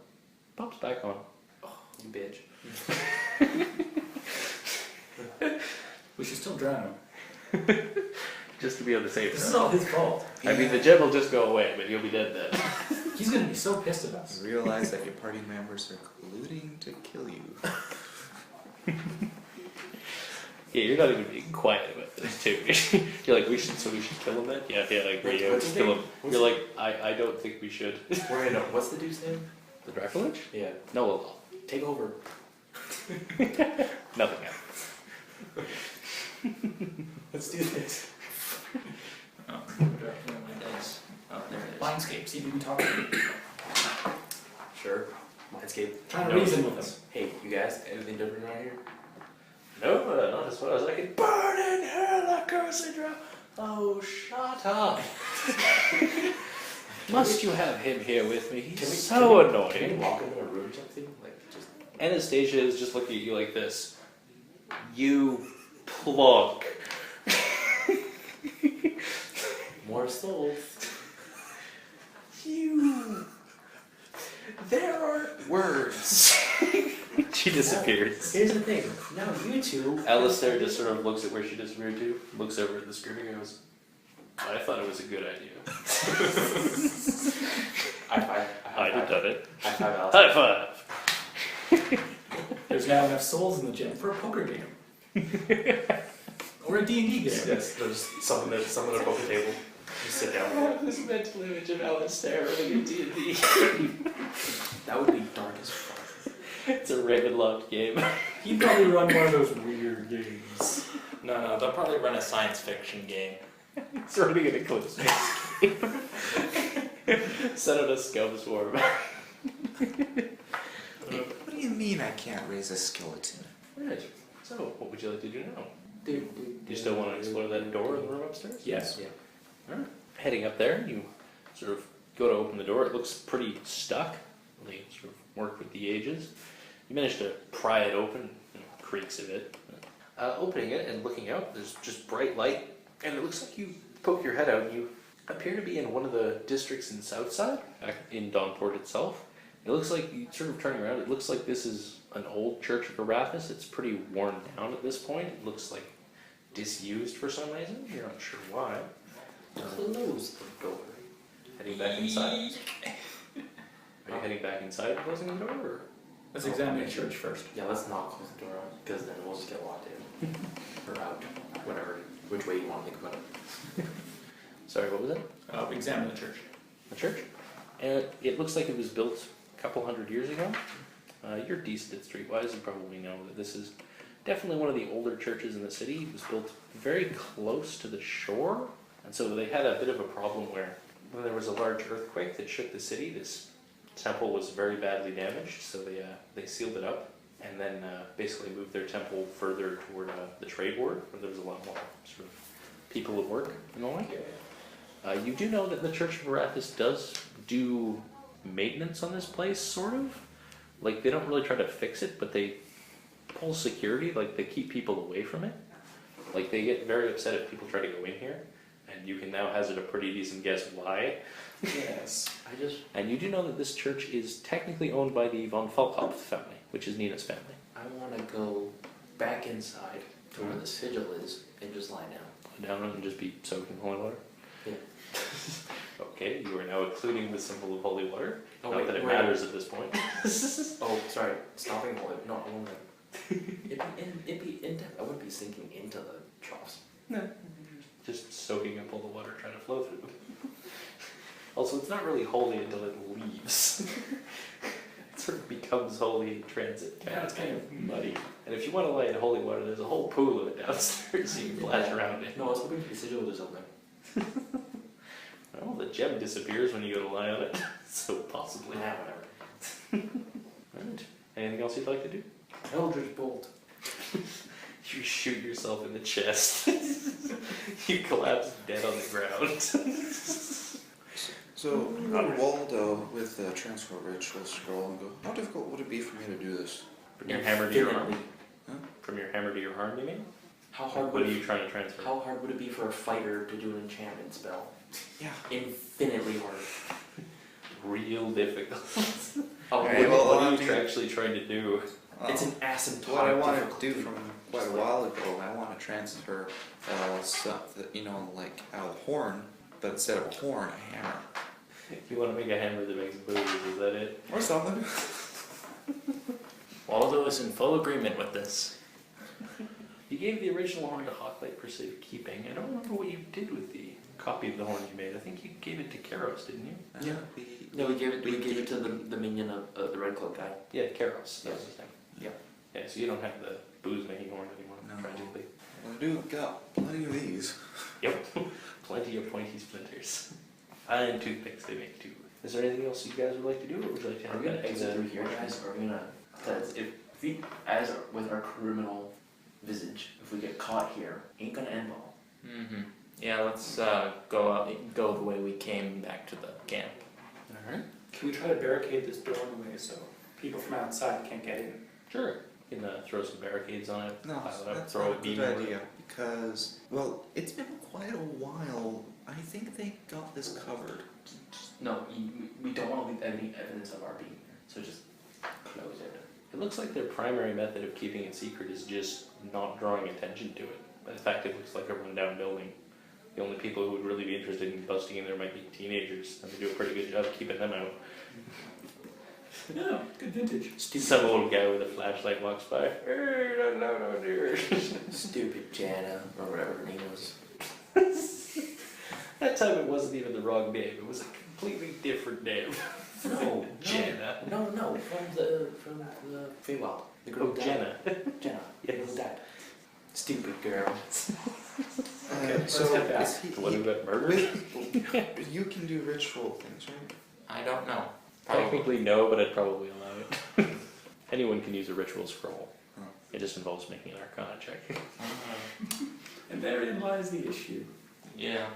Pops back on. You bitch. We should still drown him. Just to be on the safe This is side. all his fault. I mean, the gem will just go away, but you'll be dead then. He's gonna be so pissed at us. Realize that your party members are colluding to kill you. Yeah, you're not even being quiet about this too. You're like, we should kill him then? Yeah, I agree. Yeah, What's let's his kill name? him. You're like, I don't think we should. Wait, no, what's the dude's name? The Dracolich? Yeah. Nolaloth. Take over. Nothing happens. Let's do this. Oh, there it is. Oh, there it is. Landscape, see if you can talk to him. Sure. Mindscape. Trying to No. reason with him. Hey, you guys, anything different around here? No, not as far as I can. Burn in hell, accursed Dra. Oh, shut up. Must you have him here with me? He's so Can we annoying. walk into a room or something? Like, just. Anastasia is just looking at you like this. You plonk. More souls. You. There are words. She disappears. Here's the thing. Now you two. Alistair just sort of looks at where she disappeared to, looks over at the screen and goes, I thought it was a good idea. High five. I'd have done it. High five, Alice. High five. There's now enough souls in the gym for a poker game. Or a D&D game. Yes, there's someone at a poker table. Just sit down. this mental image of Alistair running a D&D. That would be dark as fuck. It's a Ravenloft game. He'd probably run one of those weird games. No, they'll probably run a science fiction game. It's running an eclipse game. Set out a scum swarm. What do you mean I can't raise a skeleton? Right. So, what would you like to do now? Do you still want to explore that door in the room upstairs? Yes. Yeah. Alright. Heading up there, you sort of go to open the door. It looks pretty stuck. They sort of worked with the ages. You manage to pry it open, creaks a bit. Opening it and looking out, there's just bright light, and it looks like you poke your head out and you appear to be in one of the districts in Southside, in Dawnport itself. It looks like, you sort of turning around, it looks like this is an old Church of Arathis. It's pretty worn down at this point. It looks like disused for some reason. You're not sure why. Close the door. Heading back inside. Are you heading back inside and closing the door? Or? Let's examine the church first. Yeah, let's not close the door, because then we'll just get locked in. Or out. Whatever. Which way you want to think about it. Sorry, what was it? Examine the church. The church? And it looks like it was built a couple hundred years ago. You're decent at streetwise, you probably know that this is definitely one of the older churches in the city. It was built very close to the shore, and so they had a bit of a problem where when there was a large earthquake that shook the city, this temple was very badly damaged, so they sealed it up and then basically moved their temple further toward the trade ward, where there was a lot more sort of people at work and the like. You do know that the Church of Arathis does do maintenance on this place, sort of. Like, they don't really try to fix it, but they pull security, like, they keep people away from it. Like, they get very upset if people try to go in here, and you can now hazard a pretty decent guess why. Yes. And you do know that this church is technically owned by the von Falkhaupt family, which is Nina's family. I want to go back inside to where the sigil is and just lie down. Lie down and just be soaked in holy water. Yeah. Okay, you are now including the symbol of holy water. Oh, Not wait, that it wait. matters at this point. Oh, sorry. Stopping holy. No, I want to. It'd be in depth. I wouldn't be sinking into the troughs. No. Just soaking up all the water trying to flow through. Also, it's not really holy until it leaves. It sort of becomes holy in transit. Yeah, it's kind of muddy. And if you want to lie in holy water, there's a whole pool of it downstairs so you can flash around it. No, I was hoping for the sigil to something. Well, the gem disappears when you go to lie on it, so possibly. Yeah, whatever. Right. Anything else you'd like to do? Eldritch Bolt. You shoot yourself in the chest. You collapse dead on the ground. So, Waldo with the transfer rich will scroll and go, how difficult would it be for me to do this? From your hammer to your arm? Infinitely. Huh? From your hammer to your arm, you mean? How hard What would are you trying to transfer? How hard would it be for a fighter to do an enchantment spell? Yeah. Infinitely hard. Real difficult. Oh, Alright, would- well, What I'll are have you to- actually trying to do? it's an asymptotic What I wanted to difficulty. do from quite a while ago, I want to transfer something, like out of a horn, but instead of a horn, a hammer. You want to make a hammer that makes booze, is that it? Or something. Waldo is in full agreement with this. You gave the original horn to Hawklight for safekeeping. I don't remember what you did with the copy of the horn you made. I think you gave it to Karos, didn't you? Yeah. No, we gave it to the minion of the Red Cloak guy. Yeah, Karos. That was his name. Yeah. Yeah, so you don't have the booze-making horn anymore, No. tragically. Well, I do got plenty of these. Yep. Plenty of pointy splinters. And toothpicks they make too. Is there anything else you guys would like to do, or would you like to Are we gonna exit through here, guys? Or are we gonna? Because if we, as with our criminal visage, if we get caught here, ain't gonna end well. Mm-hmm. Yeah, let's go the way we came back to the camp. Alright. Can we try to barricade this door in a way so people from outside can't get in? Sure. You can throw some barricades on it, No, pile it up, that's throw not a a beam good over it. idea. Because, well, it's been quite a while. I think they got this covered. No, we don't want to leave any evidence of our being here. So just close it. It looks like their primary method of keeping it secret is just not drawing attention to it. In fact, it looks like a rundown building. The only people who would really be interested in busting in there might be teenagers, and they do a pretty good job of keeping them out. Yeah, good vintage. Some old guy with a flashlight walks by. Hey, no, dear. Stupid Jana, or whatever her name was. That time it wasn't even the wrong name. It was a completely different name. No, Jenna. No, from the Feywild. The girl Oh, who died. Jenna. Jenna. Yes. Who died. Stupid girl. Okay, let's so, head back. is he, The one who got murdered? you can do ritual things, right? I don't know. Technically no, but I'd probably allow it. Anyone can use a ritual scroll. Oh. It just involves making an arcana check. And therein lies the issue. Yeah.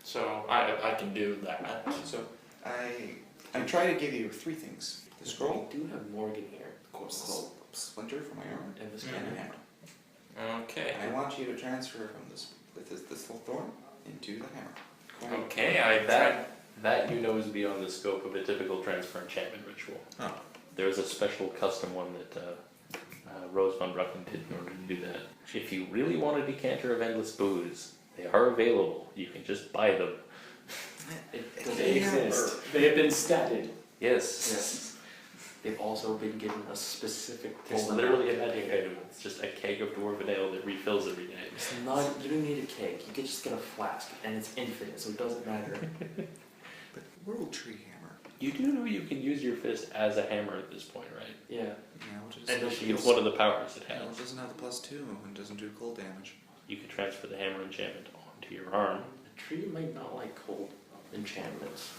So I can do that. So I try to give you 3 things: the scroll, We do have Morgan here. Of course. splinter for my armor, And this and guy. a hammer. Okay. I want you to transfer from this thorn into the hammer. Okay. That you know is beyond the scope of a typical transfer enchantment ritual. Oh. There's a special custom one that Rose von Brucken did in order to do that. If you really want a decanter of endless booze, they are available. You can just buy them. They exist. They have been statted. Yes. Yes. They've also been given a specific. It's literally a magic item. It's just a keg of dwarven ale that refills every day. It's not. You don't need a keg. You can just get a flask, and it's infinite, so it doesn't matter. But World Tree Hammer. You do know you can use your fist as a hammer at this point, right? Yeah. Yeah, which is. And It's one of the powers it Yeah, well, has. it doesn't have the +2 and doesn't do cold damage. You can transfer the hammer enchantment onto your arm. A tree might not like cold enchantments.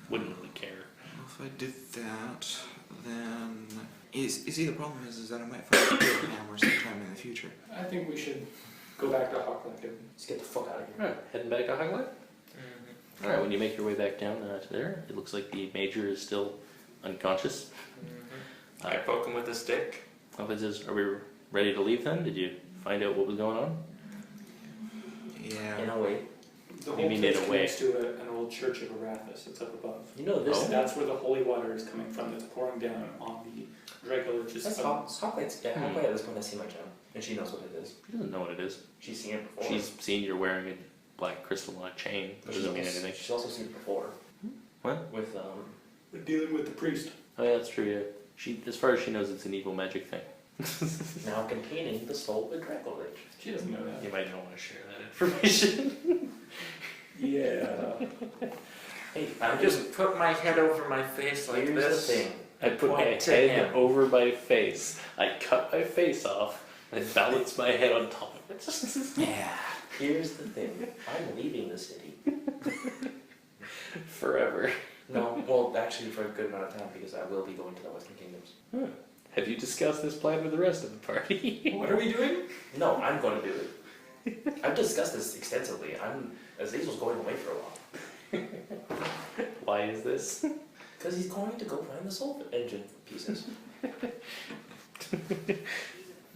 Wouldn't really care. Well, if I did that, then see the problem is that I might find a hammer sometime in the future. I think we should go back to Hawk Collective. Let's get the fuck out of here. Alright, heading back to Highlight. Alright, when you make your way back down to there, it looks like the major is still unconscious. I poke him with a stick. Are we ready to leave then? Did you find out what was going on? Yeah. In a way. The You whole mean place in a way? connects to an old church of Arathis. It's up above. You know this. Oh. That's where the holy water is coming from. That's pouring down on the Dragolurch's That's Hawklight's. Yeah, Hawklight at this point has seen my gem, and she knows what it is. She doesn't know what it is. She's seen it before. She's seen you're wearing a black crystal on a chain. That doesn't mean anything. She's also seen it before. What? With We're dealing with the priest. Oh yeah, that's true, yeah. As far as she knows, it's an evil magic thing. now containing the soul of the Dracolich. She doesn't know that. You might not want to share that information. Yeah. Hey, I just put my head over my face like here's this. the thing. I put my Point to head him. over my face. I cut my face off and balance my head on top of it. Yeah. Here's the thing. I'm leaving the city. Forever. No, well, actually, for a good amount of time because I will be going to the Western Kingdoms. Have you discussed this plan with the rest of the party? What are we doing? No, I'm going to do it. I've discussed this extensively. Azazel's going away for a while Why is this? because he's going to go find the soul engine pieces.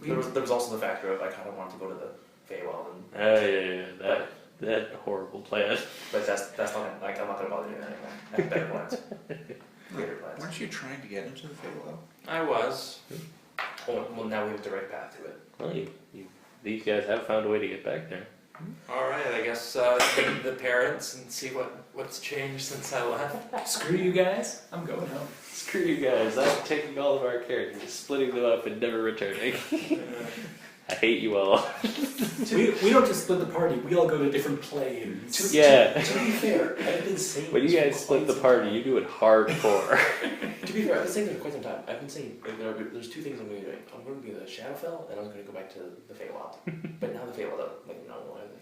There was also the factor of I kind of wanted to go to the Feywild, Yeah, that horrible plan. but that's not like I'm not going to bother doing that anymore. I have better plans, greater plans. Weren't you trying to get into the Feywild? I was. Well, now we have a direct path to it. Well, these guys have found a way to get back there. Alright, I guess meet the parents and see what's changed since I left. Screw you guys. I'm going home. Screw you guys, I'm taking all of our characters, splitting them up and never returning. I hate you all. We don't just split the party. We all go to different planes. Yeah. To be fair, I've been saying When you this for guys split quite the some party, time. you do it hardcore. To be fair, I've been saying this for quite some time. I've been saying like, there's 2 things I'm going to be doing. I'm going to be the Shadowfell, and I'm going to go back to the Feywild. But now the Feywild, like, no,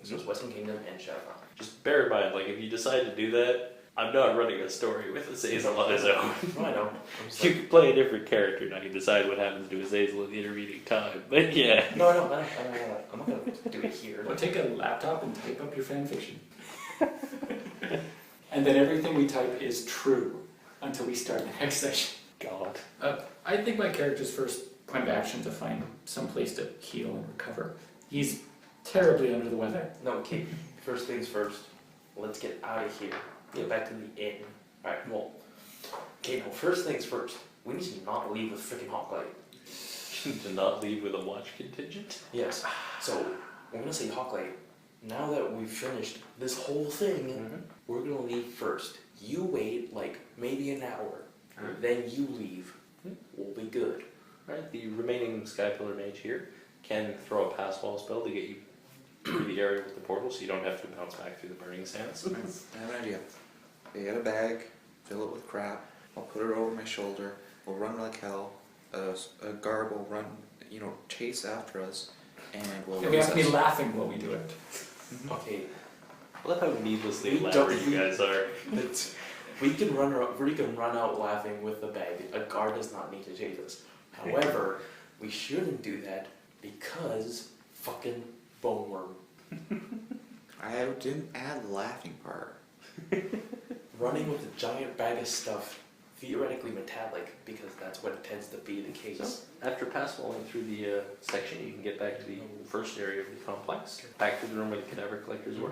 so it's Western Kingdom and Shadowfell. Just bear in mind, like, if you decide to do that, I'm not running a story with Azazel on his own. No, I know. I'm just You like, can play a different character, now you decide what happens to Azazel in the intervening time. But yeah. no, I know. I'm not going to do it here. Or take a laptop and type up your fan fiction. And then everything we type is true until we start the next session. God. I think my character's first point of action to find some place to heal and recover. He's terribly under the weather. No, okay. First things first. Let's get out of here. Get back to the inn. Alright, well. Okay, no, first things first. We need to not leave with freaking Hawklight. To not leave with a watch contingent? Yes. So, I'm gonna say Hawklight. Now that we've finished this whole thing, we're gonna leave first. You wait, like, maybe an hour. Then you leave. We'll be good. Alright, the remaining Skypillar mage here can throw a pass wall spell to get you through the area with the portal so you don't have to bounce back through the burning sands. I have an idea. I get a bag, fill it with crap. I'll put it over my shoulder. We'll run like hell. A guard will run, chase after us, and we'll. And we have to be laughing while we do it. Okay. I love how needlessly We elaborate don't- you guys are. We can run out laughing with the bag. A guard does not need to chase us. However, we shouldn't do that because fucking bone worm. I didn't add the laughing part. Running with a giant bag of stuff, theoretically metallic, because that's what tends to be the case. So, after pass walling through the section, you can get back to the first area of the complex, back to the room where the cadaver collectors were.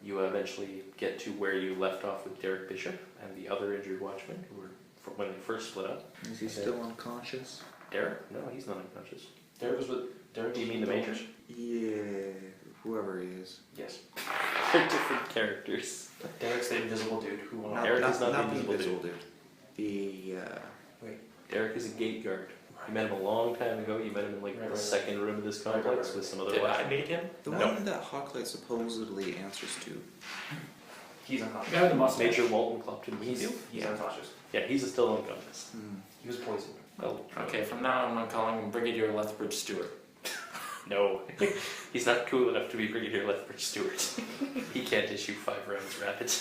You eventually get to where you left off with Derek Bishop and the other injured watchmen who were from when they first split up. Is he still unconscious? Derek? No, he's not unconscious. Derek was with Derek. Do you mean the Major? Yeah, whoever he is. Yes. They're different characters. Derek's the invisible dude who won. Derek is not the the invisible invisible dude. The Derek is a gate guard. You met him a long time ago. You met him in like Right, the right. second room of this complex with some other Did I watchmen. meet him? the No. one that Hawklight supposedly answers to. He's The unconscious. guy with the mustache. Major Walton Clopton He's Wingfield? unconscious. Yeah, he's still unconscious. He was poisoned. Well, Okay, from now on I'm calling him Brigadier Lethbridge Stewart. no. He's not cool enough to be Brigadier Lethbridge Stewart. He can't issue 5 rounds rapid.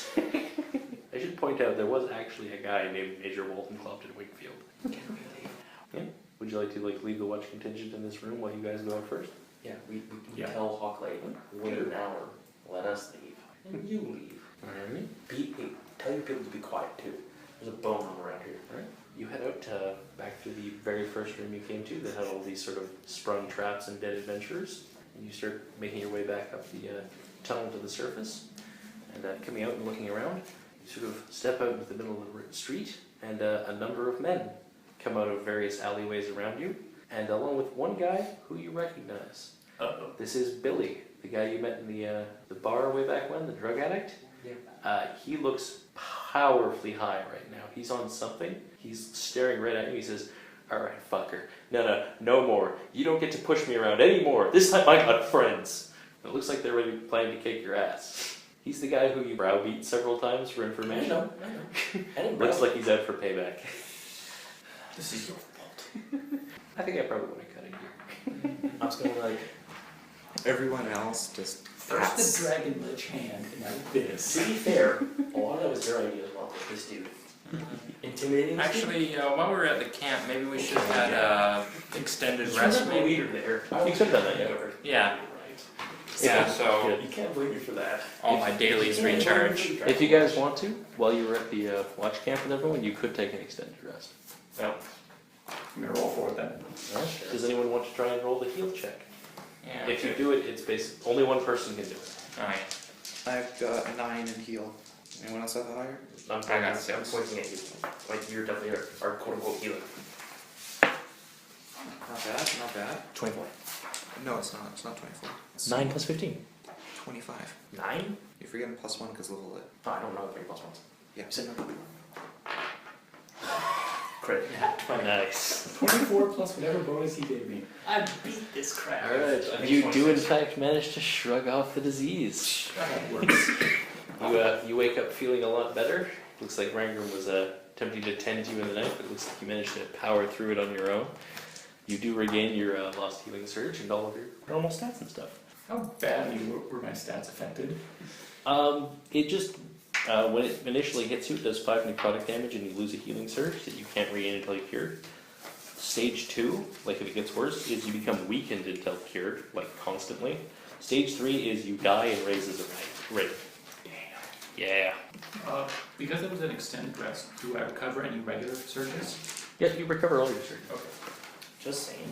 I should point out there was actually a guy named Major Walton Clopton Wingfield. Yeah. Would you like to leave the watch contingent in this room while you guys go out first? Yeah, we can Yeah. tell Hawklight, wait an hour, let us leave, and you leave. Alright. Tell your people to be quiet too. There's a bone room around here. Alright. You head out back to the very first room you came to that had all these sort of sprung traps and dead adventurers. And you start making your way back up the tunnel to the surface. And coming out and looking around, you sort of step out into the middle of the street, and a number of men come out of various alleyways around you, and along with one guy who you recognize. Uh-oh. This is Billy, the guy you met in the bar way back when, the drug addict. Yeah. He looks powerfully high right now. He's on something. He's staring right at you. He says, "Alright, fucker. No more. You don't get to push me around anymore. This time I got friends." It looks like they're really planning to kick your ass. He's the guy who you browbeat several times for I information. know. I didn't Looks know. like he's out for payback. This is your fault. I think I probably would have cut it here. I was gonna like. Everyone else just. First the dragon lich hand, and now this. To be fair, a lot of that was their idea as well. This dude. Intimidating. Actually, while we were at the camp, maybe we should have had extended rest. my leader there. You could have done that, yeah. Yeah. Right. Yeah, so You can't blame me for that. all my dailies recharge. If you guys want to, while you were at the watch camp with everyone, you could take an extended rest. No. I'm gonna roll for it then. Alright. Does anyone want to try and roll the heal check? Yeah. If you do it, it's basic. Only one person can do it. Alright. I've got a 9 in heal. Anyone else have a higher? I'm I got I'm 6. pointing at you. Like you're definitely our quote unquote healer. Not bad, not bad. 24. No, it's not. It's not 24. It's 9 plus 15. 25. 9? You're forgetting +1 because level it. Oh, I don't know the 3 plus ones. Yeah. You said no. Crit. Nice. 24 plus whatever bonus he gave me. I beat this crap. I Alright, think you do in 26. fact manage to shrug off the disease. That works. You wake up feeling a lot better. Looks like Rangram was attempting to tend you in the night, but it looks like you managed to power through it on your own. You do regain your lost healing surge and all of your normal stats and stuff. How badly were my stats affected? It just, when it initially hits you, it does 5 necrotic damage and you lose a healing surge that you can't regain until you're cured. Stage 2, like if it gets worse, is you become weakened until cured, like constantly. Stage 3 is you die and raises a rate. Yeah. Because it was an extended rest, do I recover any regular surges? Yeah, you recover all your surge. Okay. Just saying.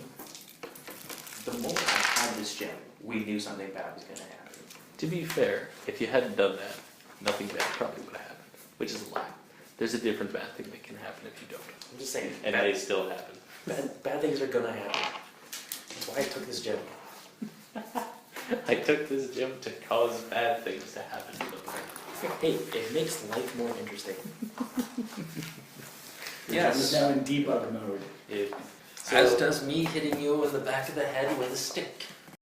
The moment I had this gem, we knew something bad was gonna happen. To be fair, if you hadn't done that, nothing bad probably would have happened, which is a lie. There's a different bad thing that can happen if you don't. I'm just saying. And they still happen. Bad things are gonna happen. That's why I took this gem. I took this gem to cause bad things to happen to the planet. Hey, it makes life more interesting. Yes. Now in debug mode. It, As does me hitting you in the back of the head with a stick.